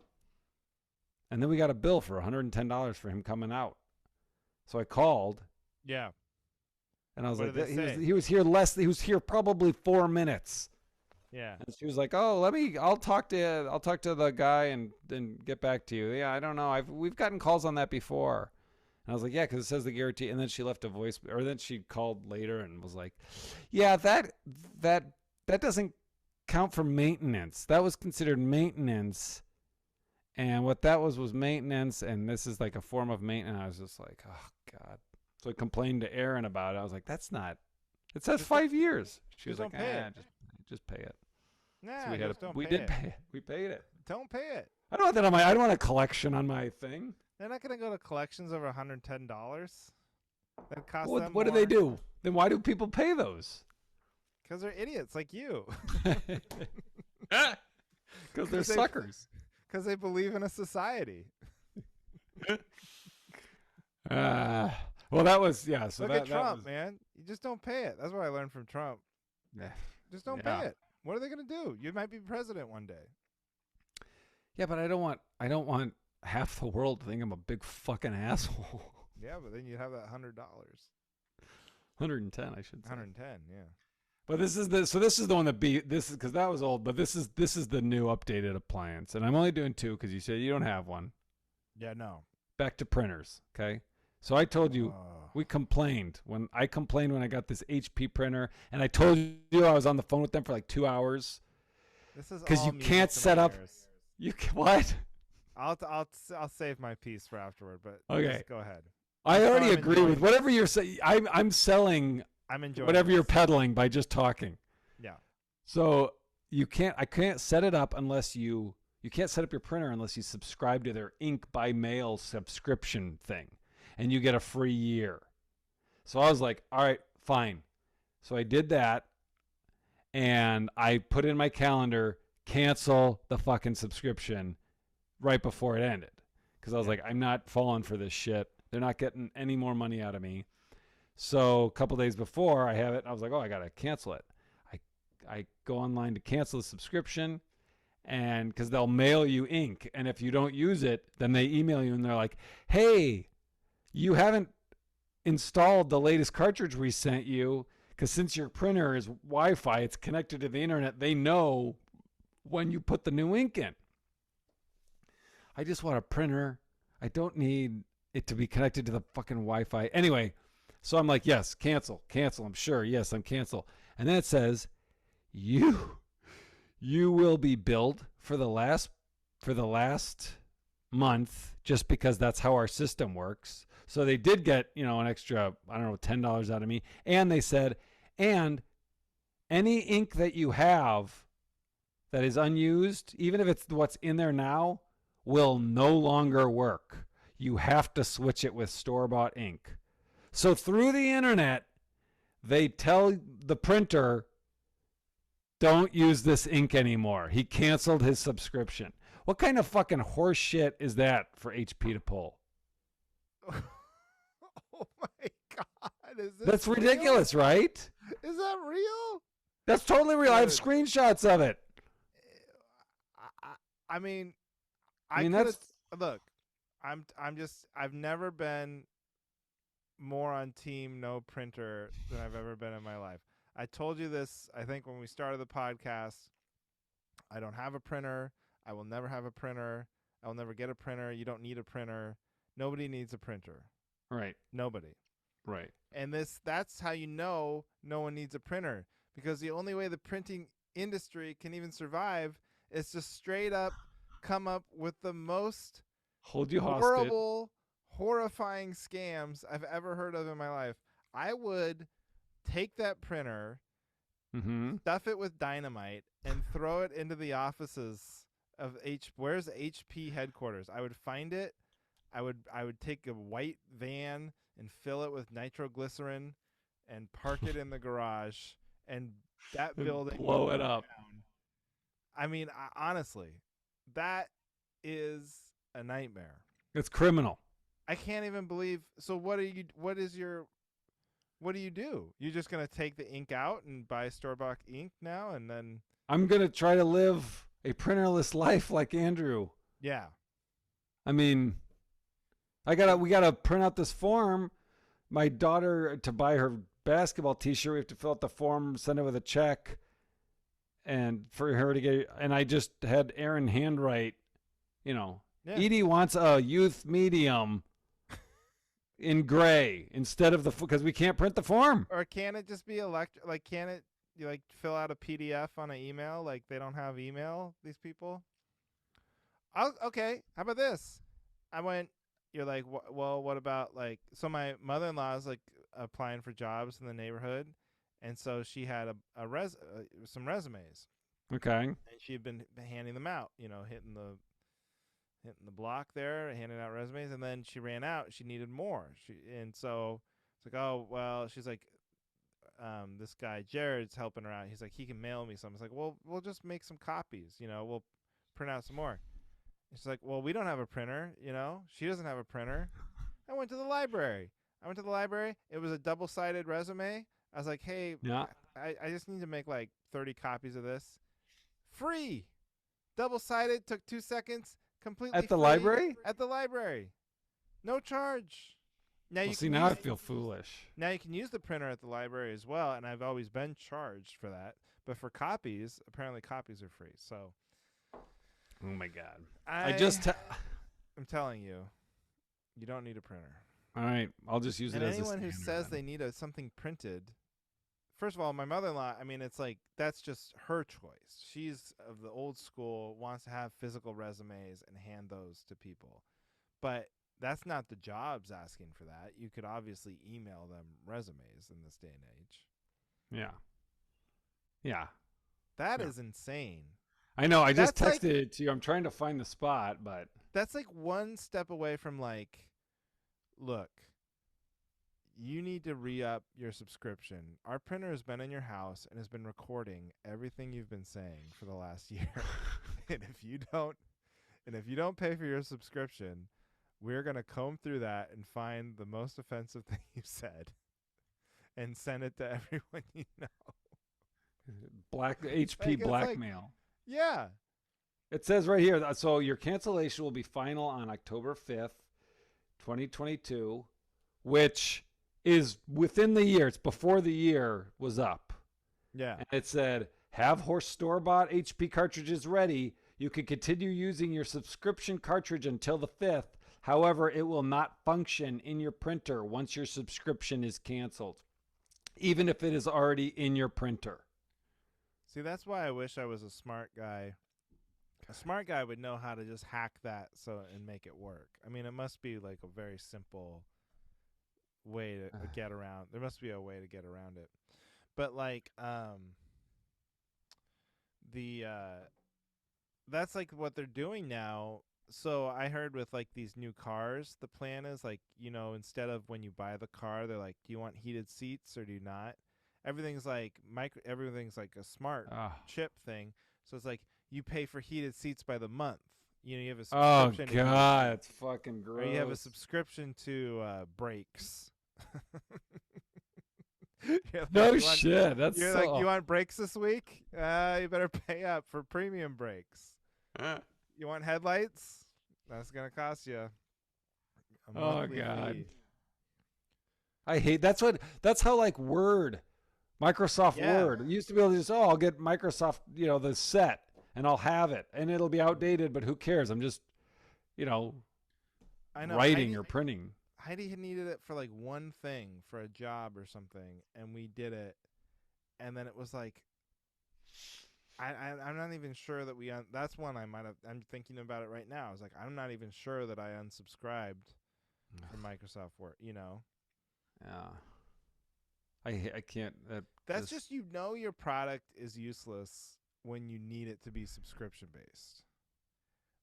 Speaker 1: And then we got a bill for $110 for him coming out. So I called.
Speaker 2: Yeah.
Speaker 1: And I was like, he was here probably 4 minutes.
Speaker 2: Yeah.
Speaker 1: And she was like, "Oh, I'll talk to the guy and then get back to you." Yeah, I don't know. We've gotten calls on that before. And I was like, yeah, because it says the guarantee. And then she left a voice, or then she called later and was like, yeah, that doesn't count for maintenance. That was considered maintenance. And what that was maintenance, and this is like a form of maintenance. I was just like, oh God. So I complained to Erin about it. I was like, that's not. It says 5 years. She was like,
Speaker 2: don't pay it.
Speaker 1: just pay it.
Speaker 2: Nah,
Speaker 1: So we
Speaker 2: just don't
Speaker 1: we
Speaker 2: pay
Speaker 1: did
Speaker 2: it.
Speaker 1: pay it. We paid it.
Speaker 2: Don't pay it.
Speaker 1: I don't want that on my. I don't want a collection on my thing.
Speaker 2: They're not gonna go to collections over $110. That costs
Speaker 1: What,
Speaker 2: them
Speaker 1: what do
Speaker 2: more
Speaker 1: they do? Then why do people pay those?
Speaker 2: because they're idiots like you.
Speaker 1: Because they're suckers.
Speaker 2: Because they believe in a society.
Speaker 1: Well, that was So
Speaker 2: Look
Speaker 1: that,
Speaker 2: at Trump,
Speaker 1: that was,
Speaker 2: man. You just don't pay it. That's what I learned from Trump.
Speaker 1: Yeah.
Speaker 2: Just don't
Speaker 1: Yeah.
Speaker 2: pay it. What are they gonna do? You might be president one day.
Speaker 1: Yeah, but I don't want half the world to think I'm a big fucking asshole.
Speaker 2: Yeah, but then you have that $100.
Speaker 1: 110, I should say.
Speaker 2: 110, yeah.
Speaker 1: But this is the one that this is because that was old. But this is the new updated appliance, and I'm only doing 2 because you said you don't have one.
Speaker 2: Yeah, no.
Speaker 1: Back to printers, okay? So I told you we complained when I got this HP printer, and I told you I was on the phone with them for like 2 hours.
Speaker 2: This is
Speaker 1: because you can't set up. You what?
Speaker 2: I'll save my piece for afterward, but
Speaker 1: okay,
Speaker 2: just go ahead.
Speaker 1: I already agree with whatever you're saying. I'm selling.
Speaker 2: I'm enjoying
Speaker 1: whatever you're peddling by just talking.
Speaker 2: Yeah.
Speaker 1: So I can't set it up unless you can't set up your printer unless you subscribe to their ink by mail subscription thing, and you get a free year. So I was like, all right, fine. So I did that, and I put in my calendar, cancel the fucking subscription right before it ended. Because I was like, I'm not falling for this shit. They're not getting any more money out of me. So a couple days before I have it, I was like, oh, I got to cancel it. I go online to cancel the subscription, and because they'll mail you ink. And if you don't use it, then they email you and they're like, hey, you haven't installed the latest cartridge we sent you, because since your printer is Wi-Fi, it's connected to the internet, they know when you put the new ink in. I just want a printer. I don't need it to be connected to the fucking Wi-Fi. Anyway, so I'm like, yes, cancel. I'm sure. Yes, I'm cancel. And then it says, you will be billed for the last month, just because that's how our system works. So they did get, an extra, I don't know, $10 out of me. And they said, and any ink that you have that is unused, even if it's what's in there now, will no longer work. You have to switch it with store-bought ink. So through the internet, they tell the printer, don't use this ink anymore. He canceled his subscription. What kind of fucking horse shit is that for HP to pull?
Speaker 2: Oh my God.
Speaker 1: That's
Speaker 2: real?
Speaker 1: ridiculous, right?
Speaker 2: Is that real?
Speaker 1: That's totally real. I have screenshots of it.
Speaker 2: I mean,
Speaker 1: that's
Speaker 2: look. I've never been more on team no printer than I've ever been in my life. I told you this, I think, when we started the podcast. I don't have a printer. I will never have a printer. I will never get a printer. You don't need a printer. Nobody needs a printer.
Speaker 1: Right.
Speaker 2: Nobody.
Speaker 1: Right.
Speaker 2: And that's how you know no one needs a printer, because the only way the printing industry can even survive is to straight up come up with the most horrible, horrifying scams I've ever heard of in my life. I would take that printer, stuff it with dynamite, and throw it into the offices of where's HP headquarters? I would find it. I would take a white van and fill it with nitroglycerin and park it in the garage, and that building
Speaker 1: blow it up.
Speaker 2: I mean, honestly, that is a nightmare.
Speaker 1: It's criminal.
Speaker 2: I can't even believe. So what do you do? You're just going to take the ink out and buy store-bought ink now, and then
Speaker 1: I'm going to try to live a printerless life like Andrew.
Speaker 2: Yeah.
Speaker 1: I mean, we gotta print out this form. My daughter, to buy her basketball T-shirt, we have to fill out the form, send it with a check, and for her to get. And I just had Aaron handwrite. Edie wants a youth medium in gray instead of because we can't print the form.
Speaker 2: Or can it just be Like, can it fill out a PDF on an email? Like, they don't have email, these people. Okay, how about this? I went. You're like, well, what about like? So my mother-in-law is like applying for jobs in the neighborhood, and so she had some resumes,
Speaker 1: Okay.
Speaker 2: and she had been handing them out. Hitting the block there, handing out resumes, and then she ran out. She needed more. And so it's like, oh well. She's like, this guy Jared's helping her out. He's like, he can mail me some. It's like, well, we'll just make some copies. We'll print out some more. And she's like, well, we don't have a printer. She doesn't have a printer. I went to the library. It was a double-sided resume. I was like, hey,
Speaker 1: Yeah.
Speaker 2: I just need to make like 30 copies of this. Free. Double-sided. Took 2 seconds. Completely
Speaker 1: At the
Speaker 2: free.
Speaker 1: library?
Speaker 2: At the library. No charge. Now
Speaker 1: Well,
Speaker 2: you
Speaker 1: see,
Speaker 2: can
Speaker 1: now I
Speaker 2: use,
Speaker 1: feel foolish.
Speaker 2: now you can use the printer at the library as well, and I've always been charged for that. But for copies, apparently copies are free. So
Speaker 1: Oh my God.
Speaker 2: I'm telling you, you don't need a printer.
Speaker 1: All right. I'll just use it
Speaker 2: And
Speaker 1: as
Speaker 2: anyone
Speaker 1: a
Speaker 2: who
Speaker 1: standard
Speaker 2: says
Speaker 1: then.
Speaker 2: they need something printed, first of all, my mother-in-law, I mean, it's like that's just her choice. She's of the old school, wants to have physical resumes and hand those to people. But that's not the jobs asking for that. You could obviously email them resumes in this day and age.
Speaker 1: Yeah. Yeah.
Speaker 2: That
Speaker 1: Yeah.
Speaker 2: is insane.
Speaker 1: I know. I just
Speaker 2: That's
Speaker 1: texted it to you. I'm trying to find the spot, but
Speaker 2: That's like one step away from like, look, you need to re-up your subscription. Our printer has been in your house and has been recording everything you've been saying for the last year. and if you don't pay for your subscription, we're going to comb through that and find the most offensive thing you said and send it to everyone you know.
Speaker 1: HP
Speaker 2: Like, it's like,
Speaker 1: blackmail.
Speaker 2: yeah.
Speaker 1: It says right here. So your cancellation will be final on October 5th, 2022, which is within the year. It's before the year was up.
Speaker 2: Yeah.
Speaker 1: And it said, have horse store-bought HP cartridges ready. You can continue using your subscription cartridge until the 5th. However, it will not function in your printer once your subscription is canceled, even if it is already in your printer.
Speaker 2: See, that's why I wish I was a smart guy. A smart guy would know how to just hack that and make it work. I mean, it must be like a very simple way to get around. There must be a way to get around it. But like that's like what they're doing now. So I heard with like these new cars, the plan is like, instead of when you buy the car, they're like, do you want heated seats or do you not? Everything's like a smart chip thing. So it's like you pay for heated seats by the month. You have a subscription.
Speaker 1: Oh God, it's fucking gross.
Speaker 2: Or you have a subscription to brakes.
Speaker 1: No shit. That's
Speaker 2: you're
Speaker 1: so...
Speaker 2: like, you want brakes this week? You better pay up for premium brakes. You want headlights? That's gonna cost you.
Speaker 1: Oh God.
Speaker 2: Fee.
Speaker 1: I hate that's how like Microsoft Word. It used to be able to just, I'll get Microsoft, the set and I'll have it and it'll be outdated, but who cares? I'm just,
Speaker 2: I know,
Speaker 1: writing or printing.
Speaker 2: Heidi had needed it for like one thing for a job or something, and we did it, and then it was like, I'm not even sure that that's one I might have. I'm thinking about it right now. I was like, I'm not even sure that I unsubscribed from Microsoft Word.
Speaker 1: Yeah. I can't.
Speaker 2: That's just your product is useless when you need it to be subscription based.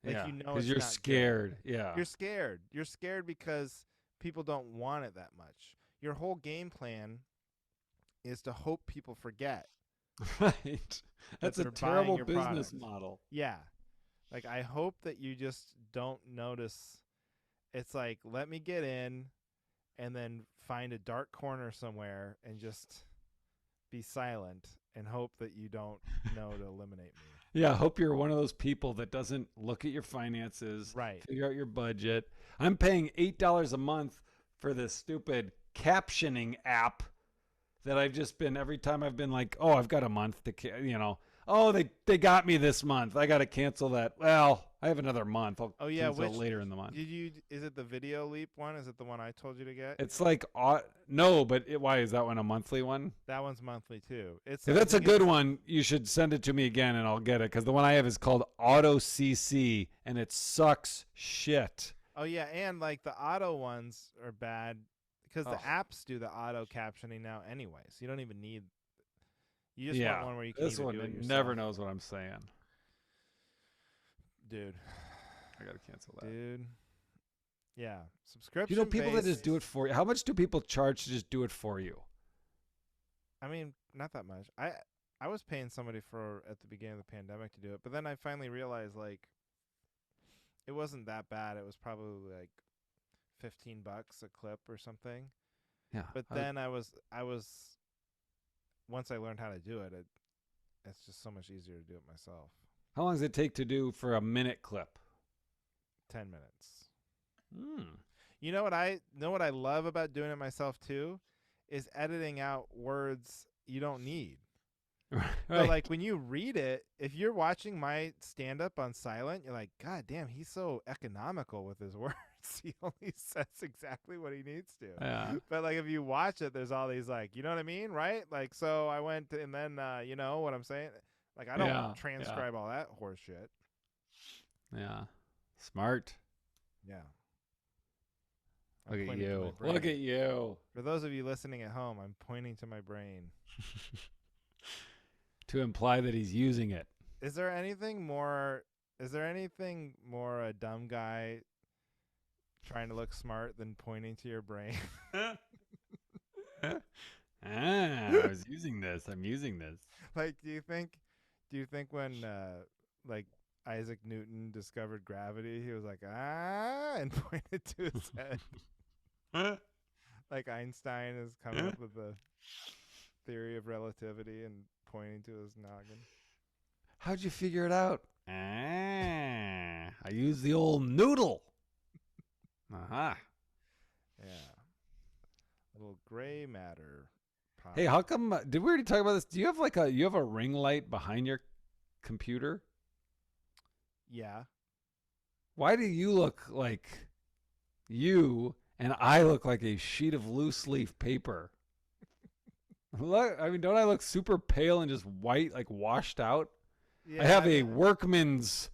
Speaker 2: Like,
Speaker 1: yeah,
Speaker 2: because
Speaker 1: you're scared.
Speaker 2: Good.
Speaker 1: Yeah,
Speaker 2: you're scared. You're scared because people don't want it that much. Your whole game plan is to hope people forget.
Speaker 1: Right. That's a terrible business model.
Speaker 2: Yeah. Like, I hope that you just don't notice. It's like, let me get in and then find a dark corner somewhere and just be silent and hope that you don't know to eliminate me.
Speaker 1: Yeah, I hope you're one of those people that doesn't look at your finances,
Speaker 2: right?
Speaker 1: Figure out your budget. I'm paying $8 a month for this stupid captioning app that I've just been, every time I've been like, oh, I've got a month to, oh, they got me this month. I got to cancel that. Well, I have another month. I'll
Speaker 2: Oh
Speaker 1: do
Speaker 2: yeah,
Speaker 1: it till
Speaker 2: which
Speaker 1: later in the month.
Speaker 2: did you? Is it the Video Leap one? Is it the one I told you to get?
Speaker 1: It's like no, but why is that one a monthly one?
Speaker 2: That one's monthly too. It's
Speaker 1: If
Speaker 2: I
Speaker 1: that's a
Speaker 2: think
Speaker 1: good
Speaker 2: it's
Speaker 1: one, you should send it to me again and I'll get it because the one I have is called Auto CC and it sucks shit.
Speaker 2: oh yeah, and like the auto ones are bad because the
Speaker 1: Oh,
Speaker 2: apps do the auto captioning now anyway. So you don't even need. You just want
Speaker 1: yeah.
Speaker 2: one where you can
Speaker 1: This
Speaker 2: either
Speaker 1: one
Speaker 2: do it
Speaker 1: it
Speaker 2: yourself.
Speaker 1: never knows what I'm saying.
Speaker 2: Dude.
Speaker 1: I gotta cancel that.
Speaker 2: Dude. Yeah.
Speaker 1: Do
Speaker 2: Subscription.
Speaker 1: you know people that
Speaker 2: based,
Speaker 1: just do it for you? How much do people charge to just do it for you?
Speaker 2: I mean, not that much. I was paying somebody for at the beginning of the pandemic to do it, but then I finally realized like it wasn't that bad. It was probably like $15 a clip or something.
Speaker 1: Yeah.
Speaker 2: But then I was once I learned how to do it, it's just so much easier to do it myself.
Speaker 1: How long does it take to do for a minute clip?
Speaker 2: 10 minutes.
Speaker 1: Hmm.
Speaker 2: You know what I love about doing it myself too is editing out words you don't need.
Speaker 1: Right.
Speaker 2: So like when you read it, if you're watching my stand up on silent, you're like, God damn, he's so economical with his words. He only says exactly what he needs to.
Speaker 1: Yeah.
Speaker 2: But like if you watch it, there's all these like, you know what I mean, right? Like so I went to, and then you know what I'm saying? Like I don't transcribe all that horse shit.
Speaker 1: Yeah. Smart.
Speaker 2: Yeah.
Speaker 1: Look
Speaker 2: I'm
Speaker 1: at
Speaker 2: pointing to my
Speaker 1: you.
Speaker 2: brain.
Speaker 1: Look at you.
Speaker 2: For those of you listening at home, I'm pointing to my brain.
Speaker 1: To imply that he's using it.
Speaker 2: Is there anything more a dumb guy trying to look smart than pointing to your brain?
Speaker 1: I was using this. I'm using this.
Speaker 2: Like do you think when like Isaac Newton discovered gravity, he was like, "Ah," and pointed to his head? Like Einstein is coming up with the theory of relativity and pointing to his noggin.
Speaker 1: How'd you figure it out? I used the old noodle. Uh-huh.
Speaker 2: Yeah. Little gray matter. Pop.
Speaker 1: Hey, how come? Did we already talk about this? Do you have you have a ring light behind your computer?
Speaker 2: Yeah.
Speaker 1: Why do you look like you and I look like a sheet of loose leaf paper? Look, I mean, don't I look super pale and just white, like washed out?
Speaker 2: Yeah,
Speaker 1: I have a workman's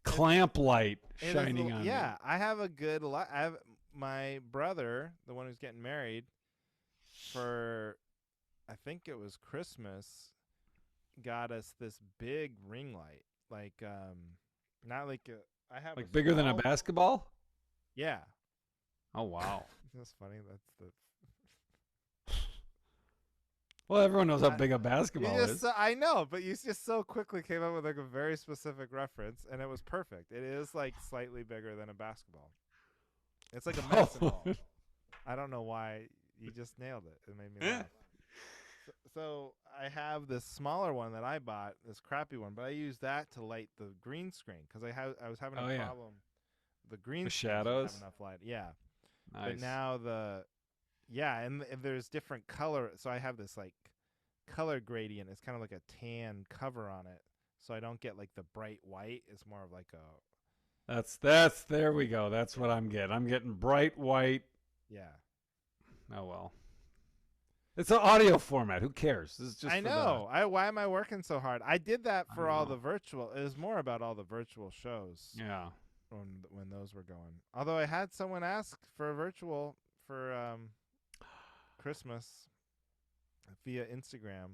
Speaker 1: clamp light shining on me.
Speaker 2: Yeah, I have a good light. I have my brother, the one who's getting married, for I think it was Christmas, got us this big ring light. Like not like I have
Speaker 1: Like bigger than a basketball?
Speaker 2: Yeah.
Speaker 1: Oh wow.
Speaker 2: That's funny. That's the
Speaker 1: Well, everyone knows how big a basketball is.
Speaker 2: I know, but you just so quickly came up with like a very specific reference, and it was perfect. It is like slightly bigger than a basketball. It's like a medicine ball. I don't know why you just nailed it. It made me laugh. So I have this smaller one that I bought, this crappy one, but I use that to light the green screen because I was having a problem. The green screen
Speaker 1: shadows.
Speaker 2: didn't have enough light. Yeah.
Speaker 1: Nice.
Speaker 2: But now and there's different color. So I have this like color gradient. It's kind of like a tan cover on it, so I don't get like the bright white. It's more of like a.
Speaker 1: That's there we go. That's what I'm getting. I'm getting bright white.
Speaker 2: Yeah.
Speaker 1: Oh well. It's an audio format. Who cares? This is just.
Speaker 2: I know. Why am I working so hard? I did that for all the virtual. It was more about all the virtual shows.
Speaker 1: Yeah.
Speaker 2: When those were going. Although I had someone ask for a virtual for Christmas via Instagram.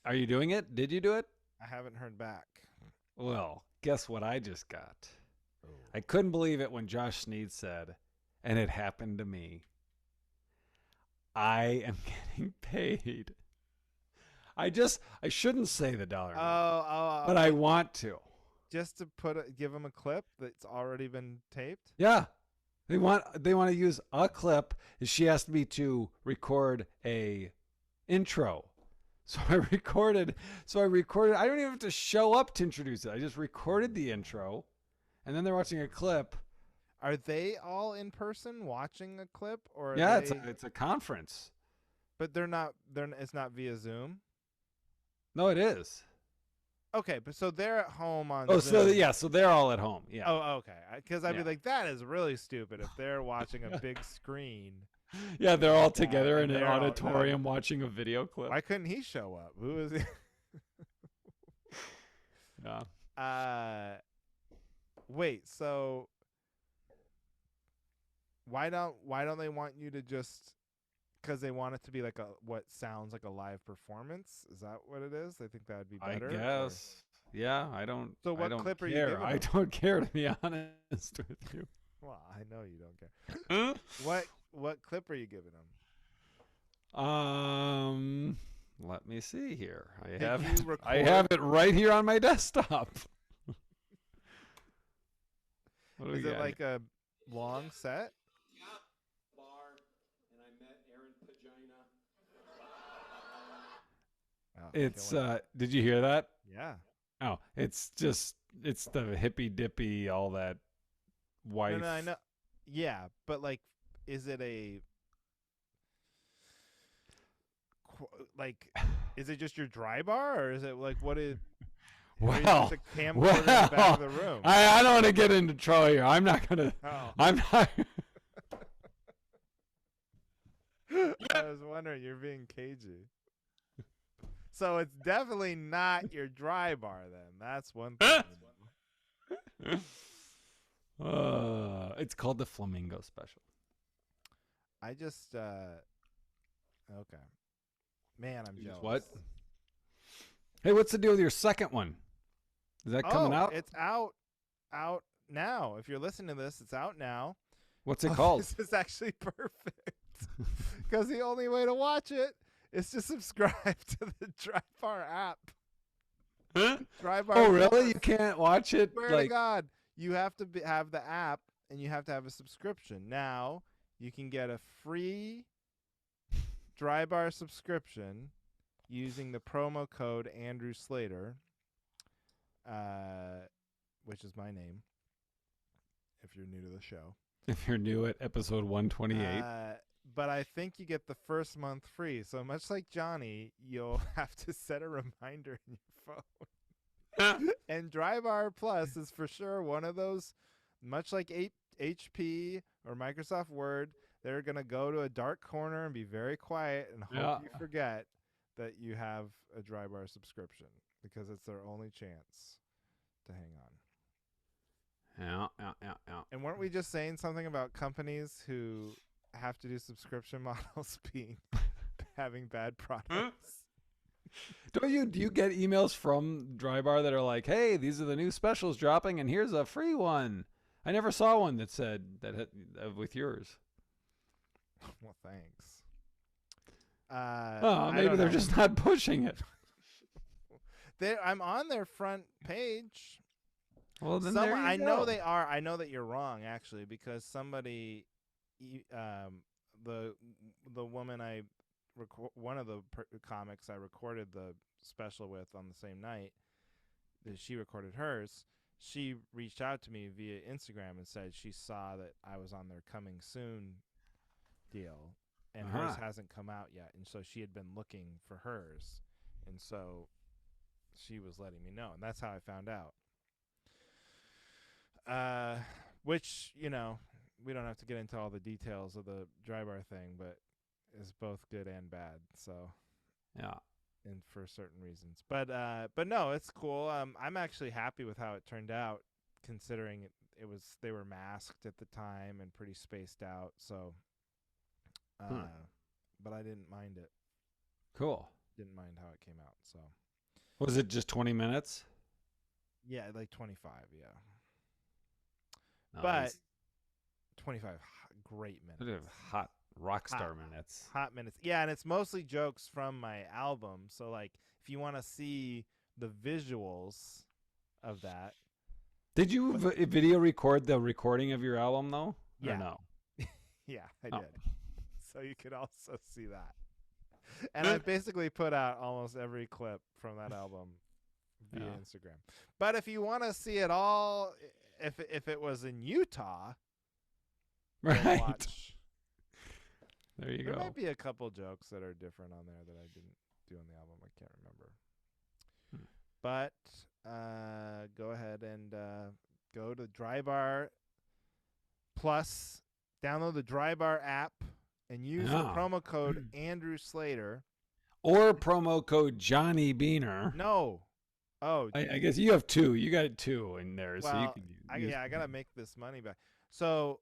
Speaker 1: Are you doing it? Did you do it?
Speaker 2: I haven't heard back.
Speaker 1: Well, guess what I just got?
Speaker 2: Oh.
Speaker 1: I couldn't believe it when Josh Sneed said, and it happened to me. I am getting paid. I shouldn't say the dollar amount, but I want to.
Speaker 2: Just to give them a clip that's already been taped?
Speaker 1: Yeah. They want to use a clip. She asked me to record a intro. So I recorded. I don't even have to show up to introduce it. I just recorded the intro, and then they're watching a clip.
Speaker 2: Are they all in person watching a clip, or
Speaker 1: yeah, it's a conference.
Speaker 2: But they're not. It's not via Zoom.
Speaker 1: No, it is.
Speaker 2: Okay, but so they're at home on
Speaker 1: Oh, so
Speaker 2: Zoom.
Speaker 1: yeah, so they're all at home. Yeah.
Speaker 2: Oh, okay. Because I'd be
Speaker 1: Yeah.
Speaker 2: like, that is really stupid if they're watching a big screen
Speaker 1: Yeah, they're all
Speaker 2: like that,
Speaker 1: together in
Speaker 2: and
Speaker 1: an
Speaker 2: they're all
Speaker 1: auditorium watching a video clip.
Speaker 2: why couldn't he show up? Who is he?
Speaker 1: Yeah.
Speaker 2: Wait. So why don't they want you to just? Because they want it to be like what sounds like a live performance. Is that what it is? They think that would be
Speaker 1: I
Speaker 2: better.
Speaker 1: guess. Yeah, I don't.
Speaker 2: So
Speaker 1: I
Speaker 2: what
Speaker 1: don't
Speaker 2: clip are you
Speaker 1: care.
Speaker 2: giving
Speaker 1: I
Speaker 2: them?
Speaker 1: don't care, to be honest with you.
Speaker 2: Well, I know you don't care. What clip are you giving them?
Speaker 1: Let me see here.
Speaker 2: Did you
Speaker 1: I have it right here on my desktop. What do we
Speaker 2: Is it
Speaker 1: got
Speaker 2: like
Speaker 1: here?
Speaker 2: a long set?
Speaker 1: Bar, and I met Aaron Pagina.
Speaker 2: Oh,
Speaker 1: It's
Speaker 2: killing it.
Speaker 1: did you hear that?
Speaker 2: Yeah.
Speaker 1: Oh, it's the hippy dippy, all that wife.
Speaker 2: No, I know. Yeah, but like, is it like, is it just your dry bar, or is it like what is? Or is it
Speaker 1: Well,
Speaker 2: just a camcorder in the back of the room?
Speaker 1: I don't want to get into trouble here. I'm not gonna.
Speaker 2: Oh.
Speaker 1: I'm not.
Speaker 2: I was wondering, you're being cagey. So it's definitely not your dry bar then. That's one thing.
Speaker 1: It's called the Flamingo Special.
Speaker 2: I just okay. Man, I'm jealous.
Speaker 1: What? Hey, what's the deal with your second one? Is that coming out?
Speaker 2: It's out now. If you're listening to this, it's out now.
Speaker 1: What's it called?
Speaker 2: This is actually perfect. Because the only way to watch it is to subscribe to the Dry Bar app. Dry Bar.
Speaker 1: Oh, really?
Speaker 2: Plus.
Speaker 1: You can't watch it?
Speaker 2: Swear to God, you have to have the app and you have to have a subscription. Now you can get a free Dry Bar subscription using the promo code Andrew Slater, which is my name. If you're new to the show.
Speaker 1: If you're new at episode 128.
Speaker 2: But I think you get the first month free. So much like Johnny, you'll have to set a reminder in your phone. And Dry Bar Plus is for sure one of those, much like HP or Microsoft Word, they're going to go to a dark corner and be very quiet and hope you forget that you have a Dry Bar subscription because it's their only chance to hang on.
Speaker 1: Yeah.
Speaker 2: And weren't we just saying something about companies who have to do subscription models having bad products?
Speaker 1: Do you get emails from Dry Bar that are like, "Hey, these are the new specials dropping, and here's a free one"? I never saw one that said that with yours.
Speaker 2: Well, thanks.
Speaker 1: Maybe they're just not pushing it.
Speaker 2: I'm on their front page.
Speaker 1: Well, then there you
Speaker 2: I
Speaker 1: go.
Speaker 2: know they are. I know that you're wrong, actually, because somebody, the woman one of the comics I recorded the special with on the same night that she recorded hers, she reached out to me via Instagram and said she saw that I was on their coming soon deal, and hers hasn't come out yet, and so she had been looking for hers, and so she was letting me know, and that's how I found out. Which, we don't have to get into all the details of the Dry Bar thing, but is both good and bad. So,
Speaker 1: yeah,
Speaker 2: and for certain reasons. But no, it's cool. I'm actually happy with how it turned out, considering they were masked at the time and pretty spaced out. So, but I didn't mind it.
Speaker 1: Cool.
Speaker 2: Didn't mind how it came out. So,
Speaker 1: was it just 20 minutes?
Speaker 2: Yeah, like 25. Yeah.
Speaker 1: Nice.
Speaker 2: But 25 great minutes.
Speaker 1: Hot rock star minutes.
Speaker 2: Hot minutes. Yeah, and it's mostly jokes from my album. So, like, if you want to see the visuals of that.
Speaker 1: Did you video record the recording of your album, though?
Speaker 2: Yeah.
Speaker 1: Or no?
Speaker 2: Yeah, I did. So you could also see that. And I basically put out almost every clip from that album via Instagram. But if you want to see it all, if it was in Utah,
Speaker 1: right?
Speaker 2: Watch.
Speaker 1: There you go.
Speaker 2: There might be a couple jokes that are different on there that I didn't do on the album. I can't remember. But go ahead and go to Dry Bar Plus, download the Dry Bar app, and use the
Speaker 1: Yeah.
Speaker 2: promo code Andrew Slater.
Speaker 1: Or promo code Johnny Beaner.
Speaker 2: No. Oh,
Speaker 1: I guess you have two. You got two in there, so you
Speaker 2: well,
Speaker 1: can
Speaker 2: I gotta make this money back. So,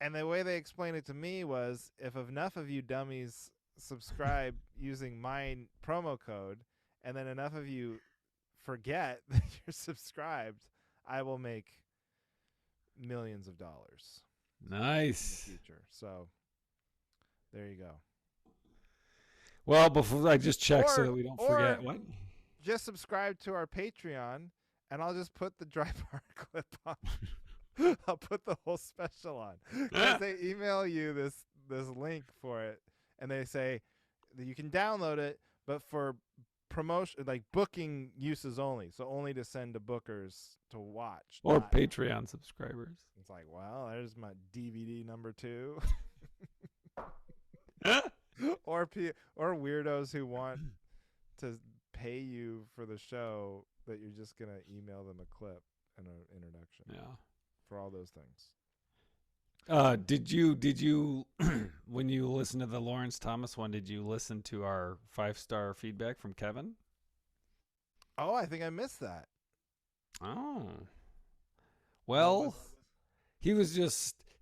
Speaker 2: and the way they explained it to me was, if enough of you dummies subscribe using my promo code, and then enough of you forget that you're subscribed, I will make millions of dollars
Speaker 1: Nice.
Speaker 2: in the future. So, there you go.
Speaker 1: Well, before I just check so
Speaker 2: Or-
Speaker 1: that we don't
Speaker 2: or-
Speaker 1: forget what.
Speaker 2: Just subscribe to our Patreon, and I'll just put the Dry Bar clip on. I'll put the whole special on, because they email you this link for it, and they say that you can download it, but for promotion, like booking uses only, so only to send to bookers to watch.
Speaker 1: Or
Speaker 2: not-
Speaker 1: Patreon subscribers.
Speaker 2: It's like, well, there's my DVD number 2. or weirdos who want to pay you for the show that you're just gonna email them a clip and an introduction.
Speaker 1: Yeah.
Speaker 2: For all those things.
Speaker 1: Did you when you listened to the Lawrence Thomas one, did you listen to our 5-star feedback from Kevin?
Speaker 2: Oh, I think I missed that.
Speaker 1: Oh. Well, he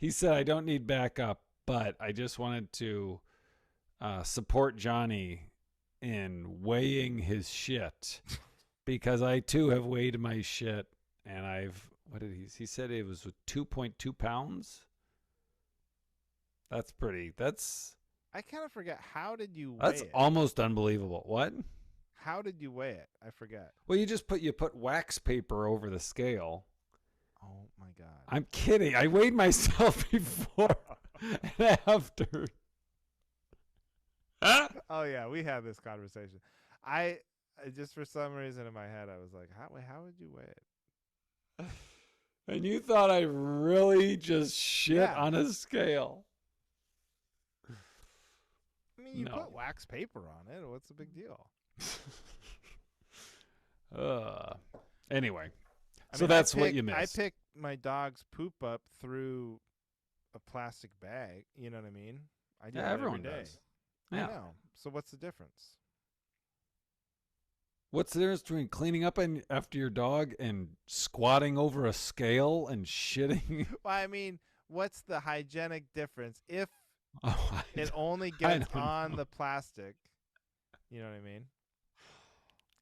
Speaker 1: said, I don't need backup, but I just wanted to support Johnny in weighing his shit, because I too have weighed my shit, and what did he said it was 2.2 pounds. That's
Speaker 2: I kind of forget, how did you weigh
Speaker 1: that's
Speaker 2: it?
Speaker 1: almost unbelievable. What?
Speaker 2: How did you weigh it? I forget.
Speaker 1: Well, you put wax paper over the scale.
Speaker 2: Oh my god.
Speaker 1: I'm kidding. I weighed myself before and after.
Speaker 2: Oh yeah, we had this conversation. I just, for some reason in my head, I was like, how would you weigh it?
Speaker 1: And you thought I really just shit
Speaker 2: Yeah.
Speaker 1: on a scale.
Speaker 2: I mean, you
Speaker 1: No.
Speaker 2: put wax paper on it. What's the big deal?
Speaker 1: Anyway,
Speaker 2: I
Speaker 1: so
Speaker 2: mean,
Speaker 1: that's what you missed.
Speaker 2: I picked my dog's poop up through a plastic bag. You know what I mean? I do
Speaker 1: Yeah,
Speaker 2: that
Speaker 1: everyone
Speaker 2: every day.
Speaker 1: does.
Speaker 2: I
Speaker 1: Yeah.
Speaker 2: know. So what's the difference?
Speaker 1: What's the difference between cleaning up after your dog and squatting over a scale and shitting?
Speaker 2: Well, I mean, what's the hygienic difference if
Speaker 1: Oh,
Speaker 2: it only
Speaker 1: I
Speaker 2: gets
Speaker 1: don't
Speaker 2: on
Speaker 1: know.
Speaker 2: the plastic? You know what I mean?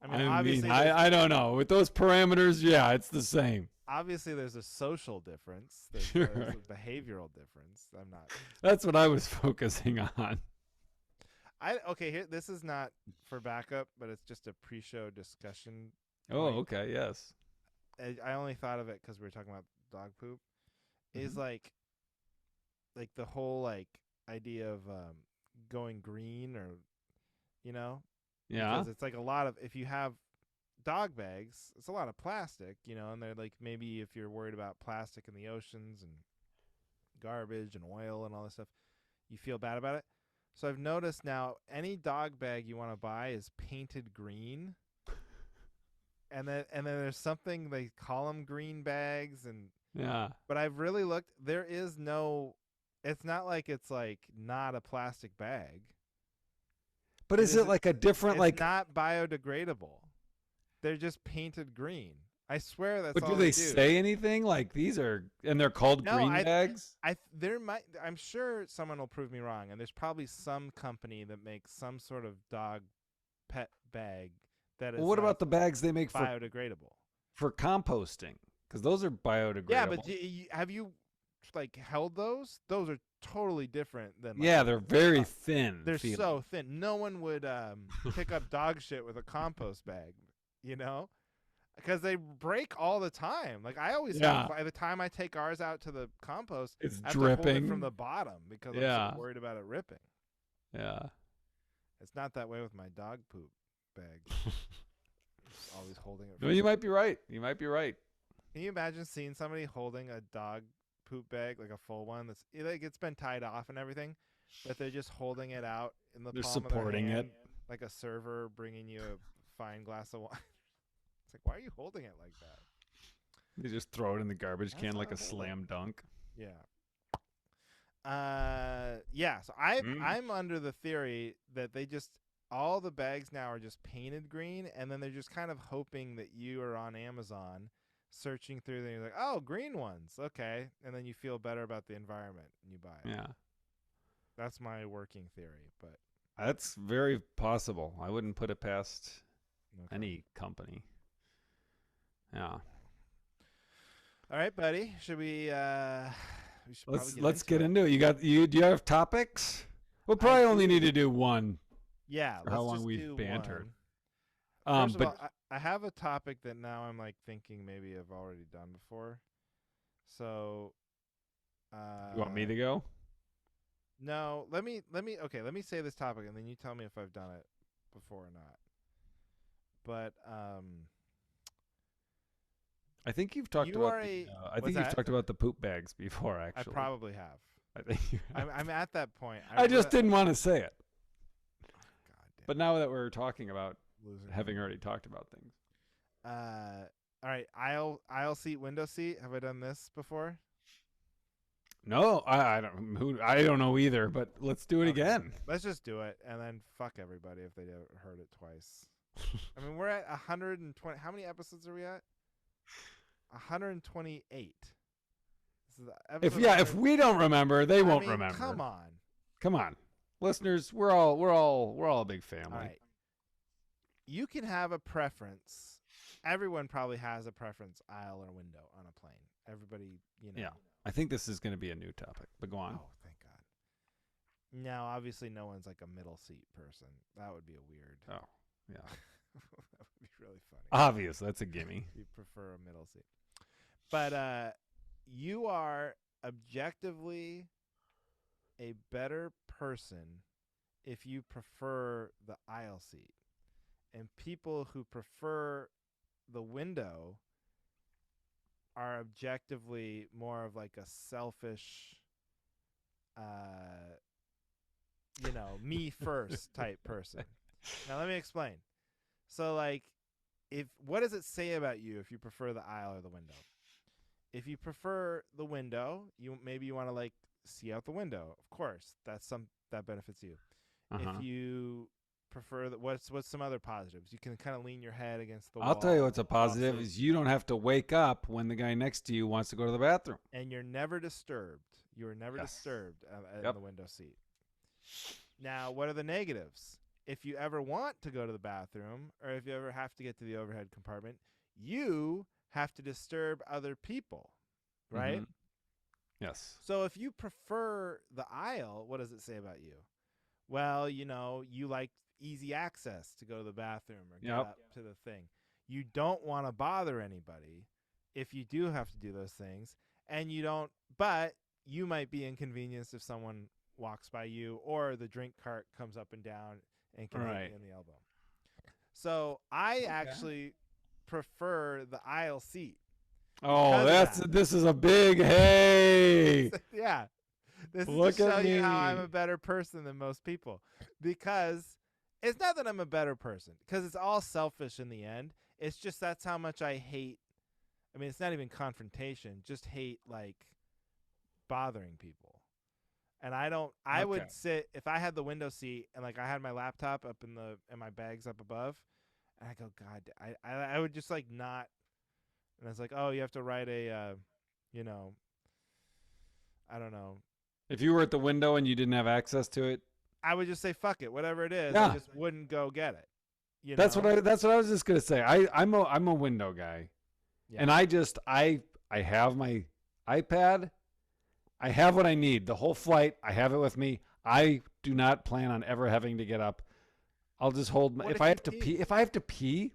Speaker 1: I don't know. With those parameters, yeah, it's the same.
Speaker 2: Obviously, there's a social difference. There's
Speaker 1: Sure.
Speaker 2: a behavioral difference. I'm not.
Speaker 1: That's what I was focusing on.
Speaker 2: Okay, here, this is not for backup, but it's just a pre-show discussion.
Speaker 1: Oh,
Speaker 2: point.
Speaker 1: okay, yes.
Speaker 2: I only thought of it because we were talking about dog poop. Is
Speaker 1: Mhm.
Speaker 2: like the whole idea of going green, or
Speaker 1: Yeah.
Speaker 2: because it's like a lot of, if you have dog bags, it's a lot of plastic, and they're like, maybe if you're worried about plastic in the oceans and garbage and oil and all this stuff, you feel bad about it. So I've noticed now, any dog bag you want to buy is painted green. And then there's something, they call them green bags,
Speaker 1: Yeah.
Speaker 2: but I've really looked, there is no, it's not like it's like not a plastic bag.
Speaker 1: But is it like a different
Speaker 2: It's not biodegradable. They're just painted green. I swear that's
Speaker 1: but
Speaker 2: all
Speaker 1: do they say anything like these are, and they're called
Speaker 2: No,
Speaker 1: green bags?
Speaker 2: I'm sure someone will prove me wrong, and there's probably some company that makes some sort of dog pet bag that is
Speaker 1: Well, what about the bags they make
Speaker 2: biodegradable?
Speaker 1: for composting? Because those are biodegradable.
Speaker 2: Yeah, but have you held those? Those are totally different than
Speaker 1: yeah, they're very thin.
Speaker 2: they're
Speaker 1: feeling.
Speaker 2: so thin. No one would pick up dog shit with a compost bag, because they break all the time. Like, I always have, by the time I take ours out to the compost,
Speaker 1: It's
Speaker 2: I have to hold
Speaker 1: dripping
Speaker 2: it from the bottom because I'm so worried about it ripping.
Speaker 1: Yeah.
Speaker 2: It's not that way with my dog poop bag. Just always holding it.
Speaker 1: No, you might be right. You might be right.
Speaker 2: Can you imagine seeing somebody holding a dog poop bag, like a full one that's like, it's been tied off and everything, but they're just holding it out in the
Speaker 1: They're
Speaker 2: palm of
Speaker 1: supporting
Speaker 2: their
Speaker 1: it.
Speaker 2: hand, like a server bringing you a fine glass of wine. It's like, why are you holding it like that?
Speaker 1: You just throw it in the garbage
Speaker 2: That's
Speaker 1: can
Speaker 2: not
Speaker 1: like a
Speaker 2: a holding.
Speaker 1: slam dunk.
Speaker 2: Yeah. Yeah. So I'm under the theory that they just all the bags now are just painted green, and then they're just kind of hoping that you are on Amazon searching through them. You're like, oh, green ones, okay, and then you feel better about the environment and you buy it.
Speaker 1: Yeah.
Speaker 2: That's my working theory, but
Speaker 1: That's very possible. I wouldn't put it past
Speaker 2: okay.
Speaker 1: any company. Yeah.
Speaker 2: All right, buddy. Should we? We should
Speaker 1: Let's get into it. Do you have topics? We'll probably only need to do one
Speaker 2: Yeah,
Speaker 1: for
Speaker 2: let's
Speaker 1: how long
Speaker 2: just
Speaker 1: we've
Speaker 2: do
Speaker 1: bantered.
Speaker 2: one. First of
Speaker 1: But
Speaker 2: all, I have a topic that now I'm like thinking maybe I've already done before. So,
Speaker 1: you want me to go?
Speaker 2: no, let me let me say this topic and then you tell me if I've done it before or not. But
Speaker 1: I think you've talked
Speaker 2: you
Speaker 1: about.
Speaker 2: are
Speaker 1: I think you've talked about the poop bags before.
Speaker 2: I
Speaker 1: Actually,
Speaker 2: probably have.
Speaker 1: I think you have.
Speaker 2: I'm at that point.
Speaker 1: I just didn't want to say it.
Speaker 2: God damn.
Speaker 1: But now that we're talking about
Speaker 2: Losing
Speaker 1: having already talked about things,
Speaker 2: all right, aisle seat, window seat. Have I done this before?
Speaker 1: no, I don't know either. But let's do it
Speaker 2: Okay.
Speaker 1: again.
Speaker 2: Let's just do it and then fuck everybody if they heard it twice. I mean, we're at 120. How many episodes are we at? 128. This is
Speaker 1: If we don't remember, they won't remember.
Speaker 2: Come on,
Speaker 1: listeners. We're all a big family.
Speaker 2: all right. You can have a preference. Everyone probably has a preference, aisle or window on a plane. Everybody,
Speaker 1: Yeah. I think this is going to be a new topic, but go on.
Speaker 2: Oh, thank God. Now, obviously, no one's like a middle seat person. That would be a weird.
Speaker 1: Oh, yeah.
Speaker 2: That would be really funny.
Speaker 1: Obvious. That's a gimme.
Speaker 2: You prefer a middle seat. But you are objectively a better person if you prefer the aisle seat. And people who prefer the window are objectively more of like a selfish, me first type person. Now, let me explain. So, like, what does it say about you if you prefer the aisle or the window? If you prefer the window, maybe you want to like see out the window. Of course, that benefits you.
Speaker 1: Uh-huh.
Speaker 2: If you prefer what's some other positives? You can kind of lean your head against the wall.
Speaker 1: I'll tell you what's a positive is you don't have to wake up when the guy next to you wants to go to the bathroom.
Speaker 2: And you're never disturbed. You are never disturbed in the window seat. Now, what are the negatives? If you ever want to go to the bathroom or if you ever have to get to the overhead compartment, you have to disturb other people, right?
Speaker 1: Mm-hmm. Yes.
Speaker 2: So if you prefer the aisle, what does it say about you? Well, you like easy access to go to the bathroom or get up to the thing. You don't want to bother anybody if you do have to do those things, and but you might be inconvenienced if someone walks by you or the drink cart comes up and down and can hit you in the elbow. So I actually prefer the aisle seat.
Speaker 1: Oh, this is a big hey.
Speaker 2: Yeah. This
Speaker 1: Look
Speaker 2: is to show
Speaker 1: at me.
Speaker 2: you how I'm a better person than most people. Because it's not that I'm a better person, because it's all selfish in the end. It's just that's how much I hate. I mean, it's not even confrontation, just hate like bothering people. And I would sit if I had the window seat and like I had my laptop up and my bags up above, and I go, God, I would just like not. And it's like, oh, you have to write a, I don't know.
Speaker 1: If you were at the window and you didn't have access to it,
Speaker 2: I would just say, fuck it, whatever it is.
Speaker 1: Yeah.
Speaker 2: I just wouldn't go get it.
Speaker 1: That's what I was just gonna say. I'm a window guy, and I have my iPad. I have what I need the whole flight. I have it with me. I do not plan on ever having to get up. I'll just hold if I have to pee. If I have to pee,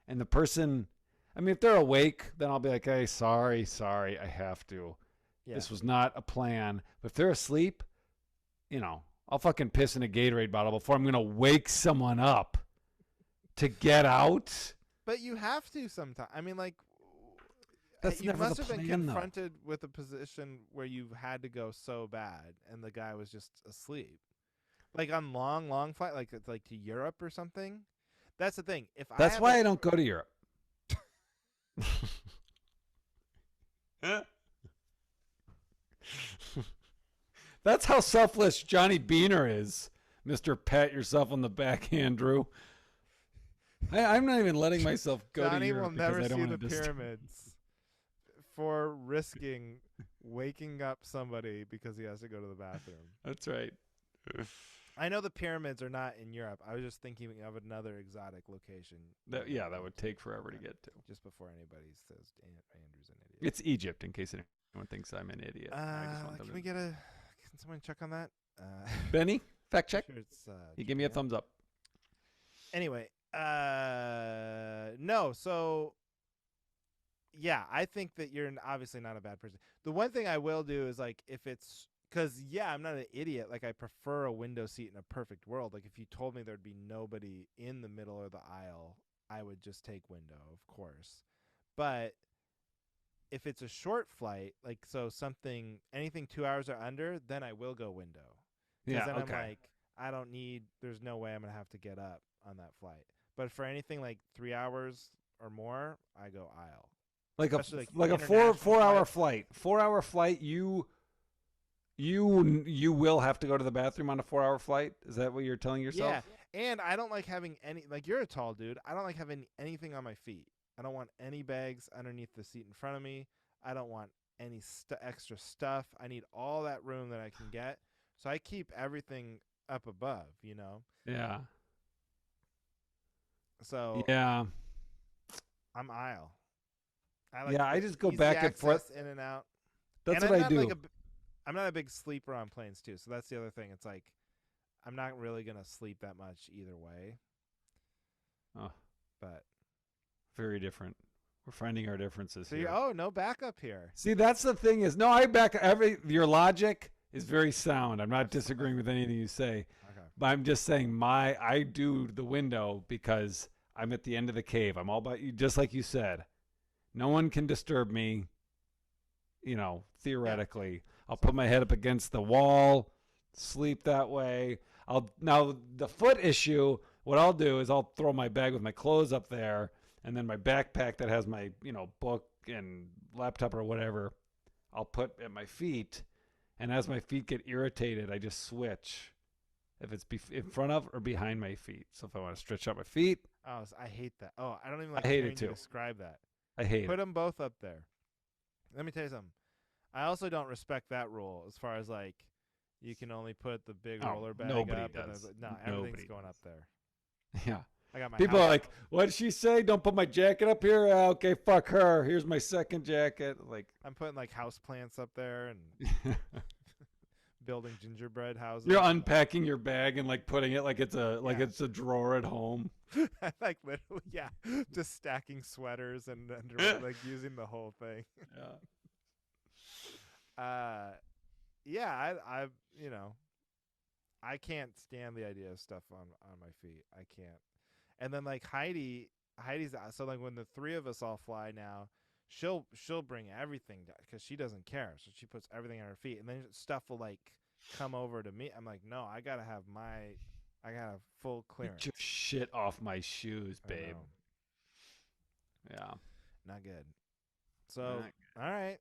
Speaker 1: and the person, I mean, if they're awake, then I'll be like, hey, sorry, I have to. Yeah. This was not a plan. But if they're asleep, I'll fucking piss in a Gatorade bottle before I'm going to wake someone up to get out.
Speaker 2: But you have to sometimes. I mean, like,
Speaker 1: that's
Speaker 2: you
Speaker 1: never
Speaker 2: must
Speaker 1: the
Speaker 2: have
Speaker 1: plan,
Speaker 2: been confronted with a position where you had to go so bad and the guy was just asleep. Like on long flight, like to Europe or something. That's the thing.
Speaker 1: That's why I don't go to Europe. That's how selfless Johnny Beaner is, Mr. Pat yourself on the back, Andrew. I'm not even letting myself go
Speaker 2: Johnny
Speaker 1: to
Speaker 2: will
Speaker 1: Europe because
Speaker 2: never
Speaker 1: I don't
Speaker 2: see
Speaker 1: want
Speaker 2: the
Speaker 1: to
Speaker 2: pyramids for risking waking up somebody because he has to go to the bathroom.
Speaker 1: That's right.
Speaker 2: I know the pyramids are not in Europe. I was just thinking of another exotic location.
Speaker 1: That would take forever to get to.
Speaker 2: Just before anybody says Andrew's an idiot.
Speaker 1: It's Egypt, in case anyone thinks I'm an idiot.
Speaker 2: Can someone check on that?
Speaker 1: Benny, fact check.
Speaker 2: Sure it's,
Speaker 1: You give me a thumbs up.
Speaker 2: Anyway, no, so yeah, I think that you're obviously not a bad person. The one thing I will do is like if it's because I'm not an idiot. Like I prefer a window seat in a perfect world. Like if you told me there'd be nobody in the middle of the aisle, I would just take window, of course. But if it's a short flight, like anything 2 hours or under, then I will go window.
Speaker 1: Yeah,
Speaker 2: then
Speaker 1: okay.
Speaker 2: I'm like, there's no way I'm going to have to get up on that flight. But for anything like 3 hours or more, I go aisle.
Speaker 1: Like
Speaker 2: Especially,
Speaker 1: a
Speaker 2: international
Speaker 1: 4-hour flight. 4-hour flight, you will have to go to the bathroom on a 4-hour flight? Is that what you're telling yourself?
Speaker 2: Yeah, and I don't like having you're a tall dude. I don't like having anything on my feet. I don't want any bags underneath the seat in front of me. I don't want any extra stuff. I need all that room that I can get. So I keep everything up above,
Speaker 1: Yeah.
Speaker 2: So
Speaker 1: yeah,
Speaker 2: I'm aisle.
Speaker 1: I just go
Speaker 2: easy
Speaker 1: back and forth.
Speaker 2: in and out.
Speaker 1: That's
Speaker 2: and
Speaker 1: what I do.
Speaker 2: I'm not a big sleeper on planes too, so that's the other thing. It's like I'm not really gonna sleep that much either way.
Speaker 1: Oh,
Speaker 2: but
Speaker 1: very different. We're finding our differences
Speaker 2: so
Speaker 1: here.
Speaker 2: No backup here.
Speaker 1: See, that's the thing is, no, your logic is very sound. I'm not disagreeing with anything you say.
Speaker 2: Okay.
Speaker 1: But I'm just saying I do the window because I'm at the end of the cave. I'm all about you, just like you said. No one can disturb me, theoretically. Yeah. I'll put my head up against the wall, sleep that way. Now the foot issue, what I'll do is I'll throw my bag with my clothes up there, and then my backpack that has my, book and laptop or whatever, I'll put at my feet. And as my feet get irritated, I just switch if it's in front of or behind my feet. So if I want to stretch out my feet.
Speaker 2: Oh, I hate that. Oh, I don't even like
Speaker 1: I hate
Speaker 2: hearing
Speaker 1: it too.
Speaker 2: You describe that.
Speaker 1: I hate it.
Speaker 2: Put them both up there. Let me tell you something. I also don't respect that rule as far as like you can only put the big roller bag
Speaker 1: nobody
Speaker 2: up.
Speaker 1: Does.
Speaker 2: Everything's going up there.
Speaker 1: Yeah.
Speaker 2: I got my
Speaker 1: People are like, what did she say? Don't put my jacket up here? Okay, fuck her. Here's my second jacket. Like
Speaker 2: I'm putting like house plants up there and building gingerbread houses.
Speaker 1: You're unpacking your bag and like putting it like it's a drawer at home.
Speaker 2: Like literally, yeah, just stacking sweaters and like using the whole thing. Yeah. I can't stand the idea of stuff on my feet. I can't. And then like Heidi's so like when the three of us all fly now, she'll bring everything because she doesn't care. So she puts everything on her feet, and then stuff will like come over to me. I'm like, no, I gotta have full clearance.
Speaker 1: Get your shit off my shoes, babe. Yeah,
Speaker 2: not good. So all right.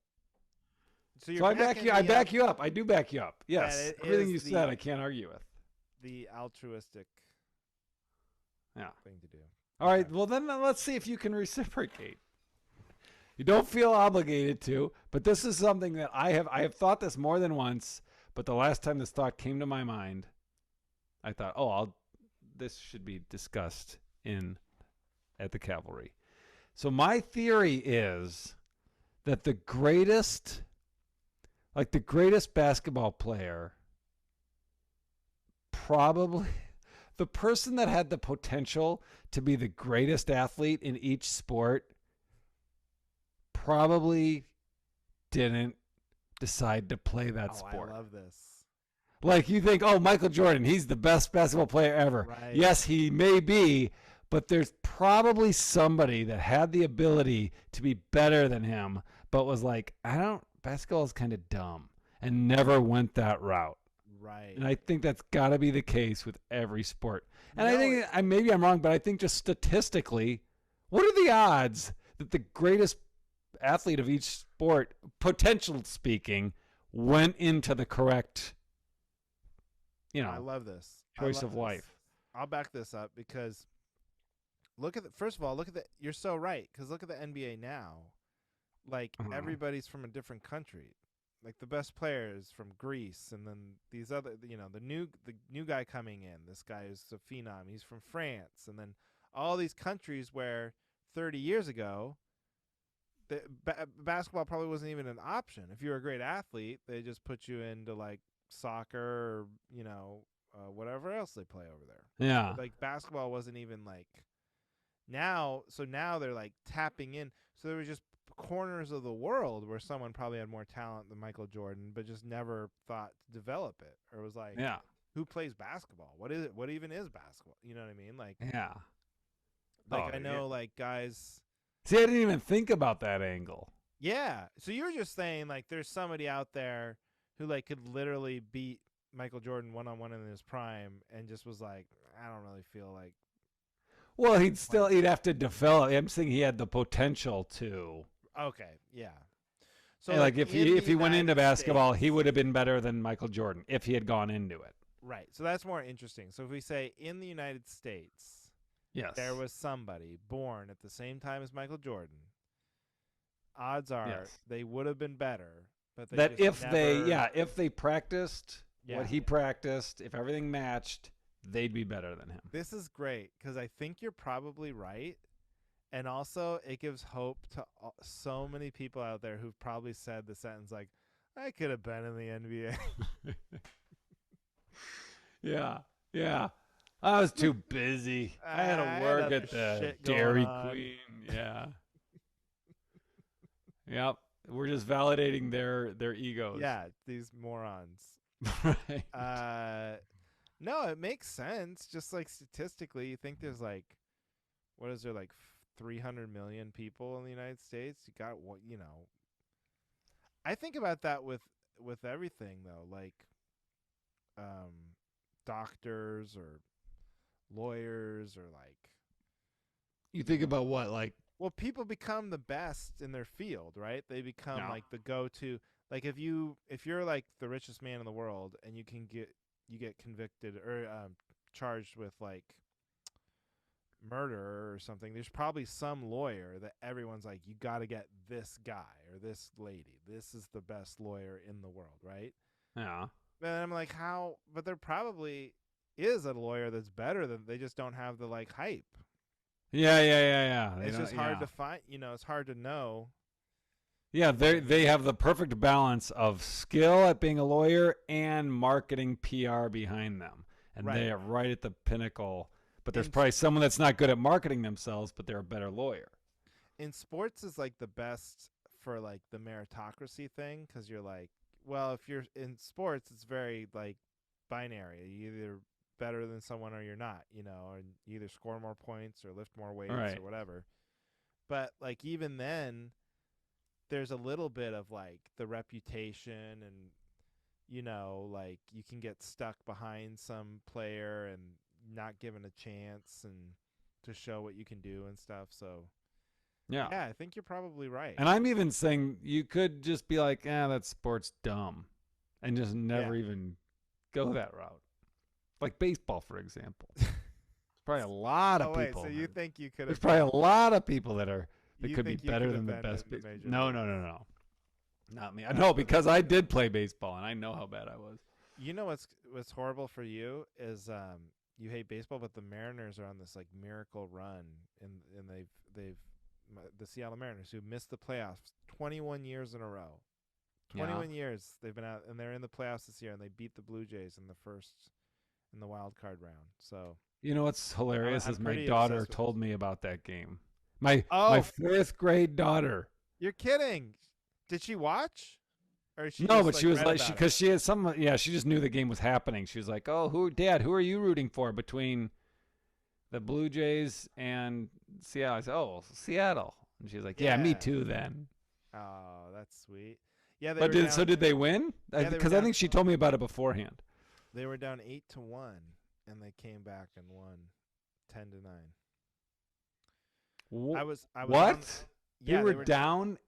Speaker 2: So
Speaker 1: I back you. I back you up. I do back you up. Yes, everything you said, I can't argue with.
Speaker 2: The altruistic. Thing to do.
Speaker 1: All right. Well, then let's see if you can reciprocate. You don't feel obligated to, but this is something that I have thought this more than once. But the last time this thought came to my mind, I thought, this should be discussed at the Cavalry. So my theory is that the greatest basketball player, probably the person that had the potential to be the greatest athlete in each sport, probably didn't decide to play that sport.
Speaker 2: I love this.
Speaker 1: Like you think, Michael Jordan, he's the best basketball player ever.
Speaker 2: Right.
Speaker 1: Yes, he may be, but there's probably somebody that had the ability to be better than him, but was like, basketball is kind of dumb, and never went that route.
Speaker 2: Right.
Speaker 1: And I think that's got to be the case with every sport. And I think maybe I'm wrong, but I think just statistically, what are the odds that the greatest athlete of each sport, potential speaking, went into the correct,
Speaker 2: I love this. I
Speaker 1: choice
Speaker 2: love
Speaker 1: of
Speaker 2: this.
Speaker 1: life.
Speaker 2: I'll back this up because first of all, look at the you're so right because look at the NBA now. Like
Speaker 1: Uh-huh.
Speaker 2: everybody's from a different country. Like the best players from Greece, and then these other, the new guy coming in. This guy is a phenom. He's from France, and then all these countries where 30 years ago, basketball probably wasn't even an option. If you were a great athlete, they just put you into like soccer or whatever else they play over there.
Speaker 1: Yeah.
Speaker 2: Like basketball wasn't even like now. So now they're like tapping in. So there was just corners of the world where someone probably had more talent than Michael Jordan, but just never thought to develop it, or was like,
Speaker 1: Yeah.
Speaker 2: who plays basketball? What is it? What even is basketball? You know what I mean?
Speaker 1: Yeah.
Speaker 2: Like
Speaker 1: Oh,
Speaker 2: I
Speaker 1: yeah.
Speaker 2: know like guys.
Speaker 1: See, I didn't even think about that angle.
Speaker 2: Yeah. So you're just saying like there's somebody out there who like could literally beat Michael Jordan one on one in his prime, and just was like, I don't really feel like
Speaker 1: Well,
Speaker 2: playing.
Speaker 1: he'd have to develop. I'm saying he had the potential to.
Speaker 2: Okay, yeah. So
Speaker 1: And
Speaker 2: like
Speaker 1: like
Speaker 2: in the
Speaker 1: if he went into
Speaker 2: United
Speaker 1: basketball, he
Speaker 2: States,
Speaker 1: would have been better than Michael Jordan if he had gone into it.
Speaker 2: right. So that's more interesting. So if we say in the United States there
Speaker 1: Yes.
Speaker 2: was somebody born at the same time as Michael Jordan, odds are
Speaker 1: Yes.
Speaker 2: they would have been better, but they
Speaker 1: That
Speaker 2: just never.
Speaker 1: if they practiced
Speaker 2: Yeah.
Speaker 1: what he practiced, if everything matched, they'd be better than him.
Speaker 2: This is great because I think you're probably right. And also, it gives hope to so many people out there who've probably said the sentence like, I could have been in the NBA.
Speaker 1: Yeah. Yeah. I was too busy. I had to
Speaker 2: I had
Speaker 1: work
Speaker 2: other
Speaker 1: at the
Speaker 2: shit going
Speaker 1: Dairy
Speaker 2: on.
Speaker 1: Queen. Yeah. Yep. We're just validating their egos.
Speaker 2: Yeah, these morons.
Speaker 1: Right.
Speaker 2: No, it makes sense. Just like statistically, you think there's like, what is there, like 300 million people in the United States? You got what. I think about that with everything though, like um, doctors or lawyers or like,
Speaker 1: You think about what, like,
Speaker 2: well, people become the best in their field, right? They become
Speaker 1: yeah.
Speaker 2: like the go-to. Like if you're like the richest man in the world and you get convicted or charged with like murder or something, there's probably some lawyer that everyone's like, you got to get this guy or this lady. This is the best lawyer in the world, right?
Speaker 1: Yeah.
Speaker 2: And I'm like, how? But there probably is a lawyer that's better than, they just don't have the like hype.
Speaker 1: Yeah, yeah, yeah, yeah. They
Speaker 2: It's
Speaker 1: don't,
Speaker 2: just hard
Speaker 1: yeah.
Speaker 2: to find. It's hard to know.
Speaker 1: Yeah, they have the perfect balance of skill at being a lawyer and marketing PR behind them. And
Speaker 2: Right.
Speaker 1: they are right at the pinnacle. But there's
Speaker 2: In
Speaker 1: probably someone that's not good at marketing themselves, but they're a better lawyer.
Speaker 2: in sports is like the best for like the meritocracy thing, because you're like, well, if you're in sports, it's very like binary. You're either better than someone or you're not, and you either score more points or lift more
Speaker 1: All
Speaker 2: weights
Speaker 1: right.
Speaker 2: or whatever. But like even then, there's a little bit of like the reputation and like you can get stuck behind some player and not given a chance and to show what you can do and stuff. So
Speaker 1: Yeah.
Speaker 2: yeah, I think you're probably right.
Speaker 1: And I'm even saying you could just be like, that sport's dumb. And just
Speaker 2: Yeah.
Speaker 1: never even go that route. Like baseball, for example. There's probably a lot of
Speaker 2: Oh wait,
Speaker 1: people.
Speaker 2: so you think you could
Speaker 1: There's
Speaker 2: have
Speaker 1: probably
Speaker 2: been?
Speaker 1: a lot of people that
Speaker 2: You
Speaker 1: could be
Speaker 2: think you
Speaker 1: better
Speaker 2: could
Speaker 1: than
Speaker 2: have
Speaker 1: the
Speaker 2: been
Speaker 1: best.
Speaker 2: in the major
Speaker 1: No,
Speaker 2: leagues?
Speaker 1: no, no, no. Not me.
Speaker 2: That's
Speaker 1: No,
Speaker 2: the
Speaker 1: because I did play baseball and I know how bad I was.
Speaker 2: You know what's horrible for you is you hate baseball, but the Mariners are on this like miracle run, and they've the Seattle Mariners, who missed the playoffs 21 years in a row.
Speaker 1: Yeah.
Speaker 2: 21 years they've been out, and they're in the playoffs this year, and they beat the Blue Jays in the wild card round. So
Speaker 1: You know what's hilarious
Speaker 2: I'm
Speaker 1: is my
Speaker 2: pretty
Speaker 1: daughter
Speaker 2: obsessed with
Speaker 1: told
Speaker 2: this.
Speaker 1: me about that game. My
Speaker 2: Oh,
Speaker 1: fourth grade daughter.
Speaker 2: you're kidding! Did she watch, or she
Speaker 1: No,
Speaker 2: just
Speaker 1: but
Speaker 2: like
Speaker 1: she was
Speaker 2: read
Speaker 1: like,
Speaker 2: about it?
Speaker 1: because she had some, yeah, she just knew the game was happening. She was like, oh, Dad, who are you rooting for between the Blue Jays and Seattle? I said, oh, Seattle. And she was like, yeah, me
Speaker 2: Yeah.
Speaker 1: too then.
Speaker 2: Oh, that's sweet. Yeah, they
Speaker 1: But
Speaker 2: were down.
Speaker 1: did they win?
Speaker 2: Yeah, they were
Speaker 1: Because I
Speaker 2: down.
Speaker 1: think she told me about it beforehand.
Speaker 2: They were down 8-1, and they came back and won 10-9.
Speaker 1: Wh-
Speaker 2: I was on.
Speaker 1: what? They
Speaker 2: Yeah,
Speaker 1: were
Speaker 2: they were.
Speaker 1: down.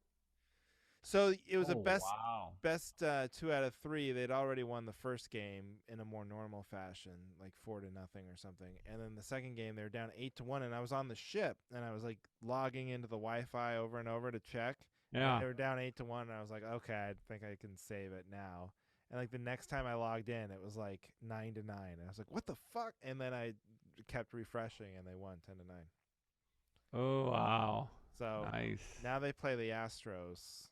Speaker 2: So it was a
Speaker 1: Oh
Speaker 2: best
Speaker 1: wow.
Speaker 2: best 2 out of 3. They'd already won the first game in a more normal fashion, like 4-0 or something. And then the second game they were down 8-1, and I was on the ship and I was like logging into the Wi-Fi over and over to check, and
Speaker 1: Yeah.
Speaker 2: they were down 8-1, and I was like, okay, I think I can save it now. And like the next time I logged in, it was like 9-9. I was like, what the fuck? And then I kept refreshing, and they won 10-9.
Speaker 1: Oh wow.
Speaker 2: So
Speaker 1: Nice.
Speaker 2: now they play the Astros,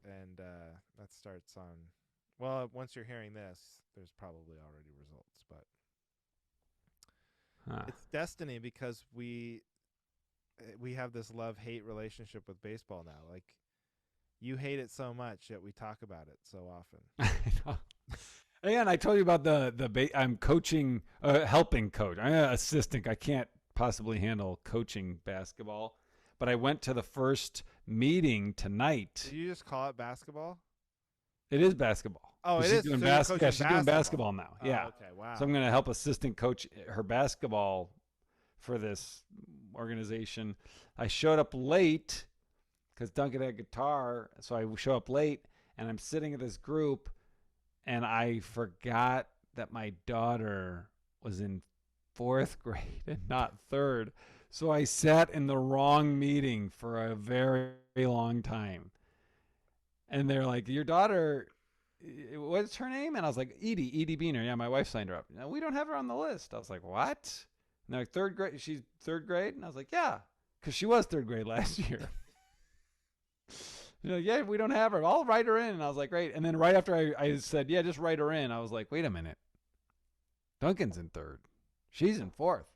Speaker 2: and that starts on. Well, once you're hearing this, there's probably already results, but
Speaker 1: Huh.
Speaker 2: it's destiny because we have this love-hate relationship with baseball now. Like you hate it so much, yet we talk about it so often.
Speaker 1: And I told you about I'm coaching, helping coach. I'm an assistant. I can't possibly handle coaching basketball, but I went to the first meeting tonight.
Speaker 2: Did you just call it basketball?
Speaker 1: It is basketball.
Speaker 2: Oh, it
Speaker 1: She's
Speaker 2: is.
Speaker 1: doing
Speaker 2: So you're
Speaker 1: Yeah,
Speaker 2: coaching
Speaker 1: she's doing
Speaker 2: basketball.
Speaker 1: basketball now.
Speaker 2: Oh,
Speaker 1: Yeah.
Speaker 2: okay.
Speaker 1: So
Speaker 2: Wow.
Speaker 1: I'm going to help assistant coach her basketball for this organization. I showed up late because Duncan had guitar, so I show up late, and I'm sitting at this group, and I forgot that my daughter was in fourth grade and not third. So I sat in the wrong meeting for a very long time. And they're like, your daughter, what's her name? And I was like, Edie Beaner. Yeah, my wife signed her up. No, we don't have her on the list. I was like, what? And they're like, third grade. She's third grade? And I was like, yeah, because she was third grade last year. You know, yeah, we don't have her. I'll write her in. And I was like, great. And then right after I said, yeah, just write her in, I was like, wait a minute. Duncan's in third. She's in fourth.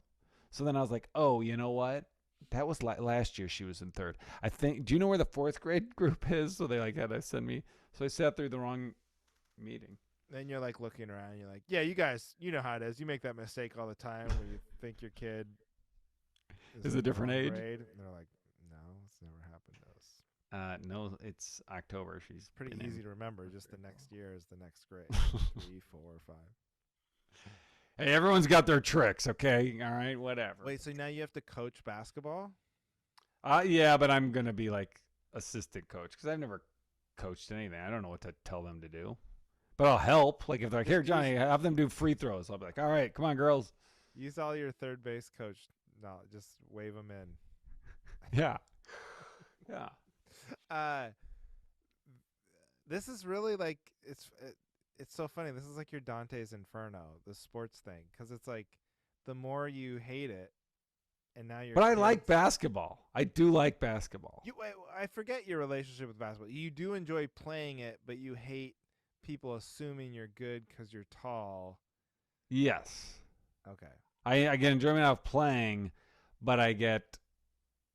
Speaker 1: So then I was like, oh, you know what? That was last year she was in third. I think, do you know where the fourth grade group is? So they like had to send me. So I sat through the wrong meeting.
Speaker 2: Then you're like looking around. And you're like, yeah, you guys, you know how it is. You make that mistake all the time where you think your kid
Speaker 1: Is
Speaker 2: in
Speaker 1: a
Speaker 2: the
Speaker 1: different
Speaker 2: wrong
Speaker 1: age?
Speaker 2: grade, and they're like, no, it's never happened to us.
Speaker 1: No, it's October. She's
Speaker 2: Pretty
Speaker 1: been
Speaker 2: easy
Speaker 1: in.
Speaker 2: to remember. Just the next year is the next grade. 3, 4, 5.
Speaker 1: Hey, everyone's got their tricks, okay? All right, whatever.
Speaker 2: Wait, so now you have to coach basketball?
Speaker 1: Yeah, but I'm gonna be like assistant coach because I've never coached anything. I don't know what to tell them to do, but I'll help. Like if they're like, here, Johnny, have them do free throws. I'll be like, all right, come on, girls.
Speaker 2: Use all your third base coach knowledge. Just wave them in.
Speaker 1: Yeah, yeah.
Speaker 2: Uh, this is really like it's so funny. This is like your Dante's Inferno, the sports thing, because it's like the more you hate it, and now you're.
Speaker 1: But I like basketball. I do like basketball.
Speaker 2: I forget your relationship with basketball. You do enjoy playing it, but you hate people assuming you're good because you're tall.
Speaker 1: Yes,
Speaker 2: Okay.
Speaker 1: I get enjoyment out of playing, but I get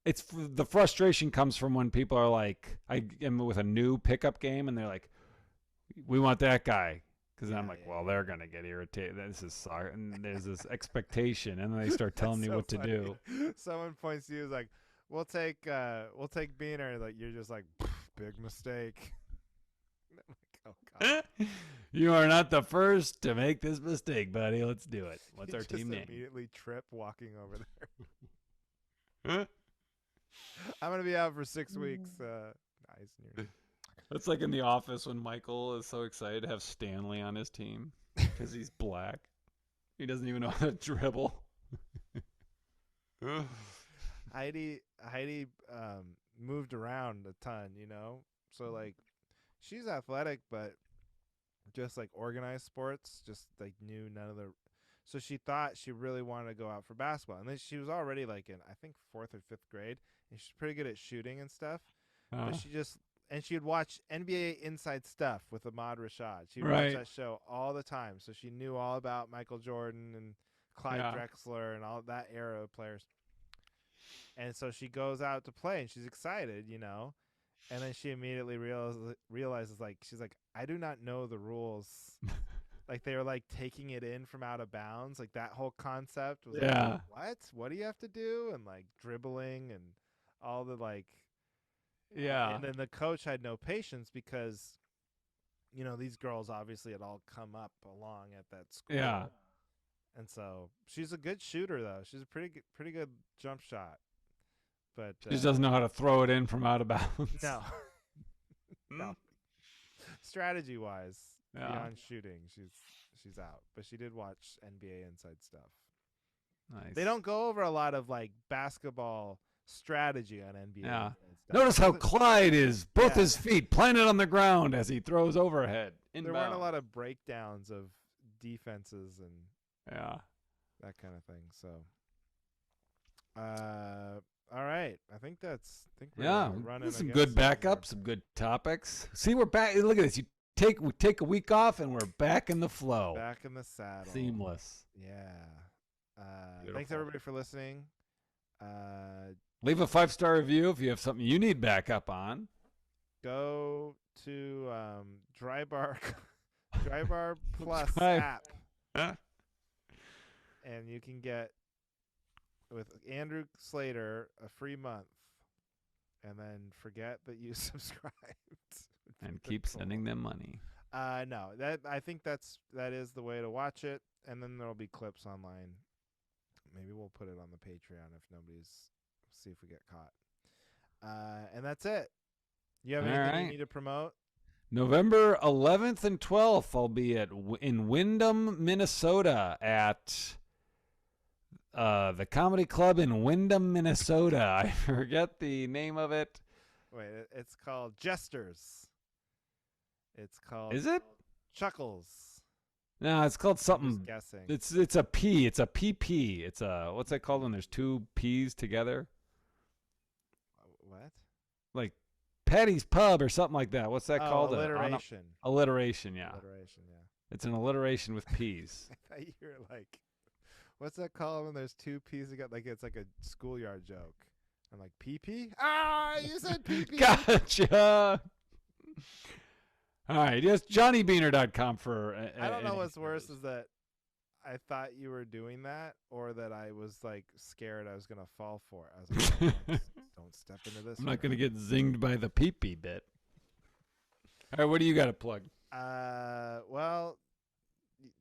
Speaker 1: the frustration comes from when people are like, I am with a new pickup game and they're like, we want that guy. Because then I'm like, well, they're going to get irritated. This is and there's this expectation. And then they start telling me
Speaker 2: so
Speaker 1: what
Speaker 2: funny.
Speaker 1: to do.
Speaker 2: Someone points to you as like, we'll take Beaner. Like you're just like, big mistake. Oh God.
Speaker 1: You are not the first to make this mistake, buddy. Let's do it. What's
Speaker 2: You
Speaker 1: our
Speaker 2: just
Speaker 1: team name?
Speaker 2: immediately trip walking over there. I'm gonna be out for 6 weeks. Nice.
Speaker 1: That's like in The Office when Michael is so excited to have Stanley on his team because he's black. He doesn't even know how to dribble.
Speaker 2: Heidi moved around a ton, so like she's athletic, but just like organized sports, just like knew none of the. So she thought she really wanted to go out for basketball, and then she was already like in I think 4th or 5th grade, and she's pretty good at shooting and stuff. But she would watch NBA Inside Stuff with Ahmad Rashad. She'd watch that show all the time, so she knew all about Michael Jordan and Clyde Drexler and all that era of players. And so she goes out to play, and she's excited, and then she immediately realizes like she's like, I do not know the rules. Like they were like taking it in from out of bounds, like that whole concept was like, what do you have to do, and like dribbling and all the like. And then the coach had no patience because, these girls obviously had all come up along at that school.
Speaker 1: Yeah.
Speaker 2: And so she's a good shooter, though. She's a pretty good jump shot. But
Speaker 1: She just doesn't know how to throw it in from out of bounds.
Speaker 2: no, no. Strategy wise, beyond shooting, she's out. But she did watch NBA Inside Stuff.
Speaker 1: Nice.
Speaker 2: They don't go over a lot of like basketball strategy on NBA.
Speaker 1: Yeah.
Speaker 2: Inside Stuff.
Speaker 1: Notice how Clyde is both his feet planted on the ground as he throws overhead.
Speaker 2: There weren't a lot of breakdowns of defenses and that kind of thing. So, all right. I think we're running.
Speaker 1: Some good backup, some good topics. See, we're back. Look at this. We take a week off and we're back in the flow.
Speaker 2: Back in the saddle.
Speaker 1: Seamless.
Speaker 2: Yeah. Thanks everybody for listening.
Speaker 1: Leave a 5-star review if you have something you need backup on.
Speaker 2: Go to Drybar Plus app, and you can get with Andrew Slater a free month, and then forget that you subscribed
Speaker 1: and keep sending them money.
Speaker 2: No, I think that is the way to watch it, and then there'll be clips online. Maybe we'll put it on the Patreon if nobody's. See if we get caught. And that's it. You have anything you need to promote?
Speaker 1: November 11th and 12th, I'll be in Windham, Minnesota at the Comedy Club in Windham, Minnesota. I forget the name of it.
Speaker 2: Wait, it's called Jesters. It's called.
Speaker 1: Is it?
Speaker 2: Chuckles.
Speaker 1: No, it's called something.
Speaker 2: I'm just guessing.
Speaker 1: It's a P. It's a PP. It's a what's that called when there's two P's together?
Speaker 2: What?
Speaker 1: Like Patty's Pub or something like that. What's that called?
Speaker 2: Alliteration.
Speaker 1: Alliteration, yeah.
Speaker 2: Alliteration, yeah.
Speaker 1: It's an alliteration with P's.
Speaker 2: I thought you were like, what's that called when there's two P's together? Like it's like a schoolyard joke. I'm like, PP? Ah, you said PP.
Speaker 1: Gotcha. All right, just johnnybeaner.com for.
Speaker 2: I don't know what's worse is that I thought you were doing that, or that I was like scared I was gonna fall for it. I was like, don't step into this.
Speaker 1: I'm not gonna get zinged by the pee-pee bit. All right, what do you got to plug?
Speaker 2: Well,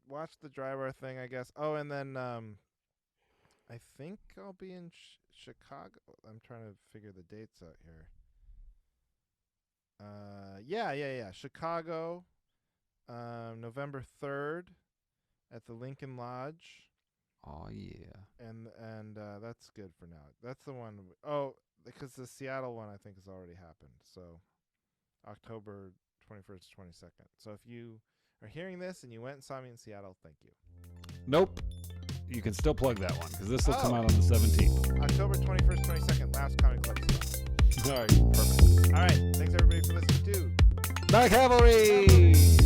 Speaker 2: watch the Drybar thing, I guess. Oh, and then I think I'll be in Chicago. I'm trying to figure the dates out here. Yeah. Chicago, November 3rd at the Lincoln Lodge.
Speaker 1: Oh yeah.
Speaker 2: And that's good for now. That's the one. Oh, because the Seattle one I think has already happened. So October 21st, 22nd. So if you are hearing this and you went and saw me in Seattle, thank you.
Speaker 1: Nope. You can still plug that one because this will come out on the 17th.
Speaker 2: October 21st, 22nd, last Comic Club Seattle.
Speaker 1: All right, perfect.
Speaker 2: All right, thanks everybody for listening to
Speaker 1: The Cavalry.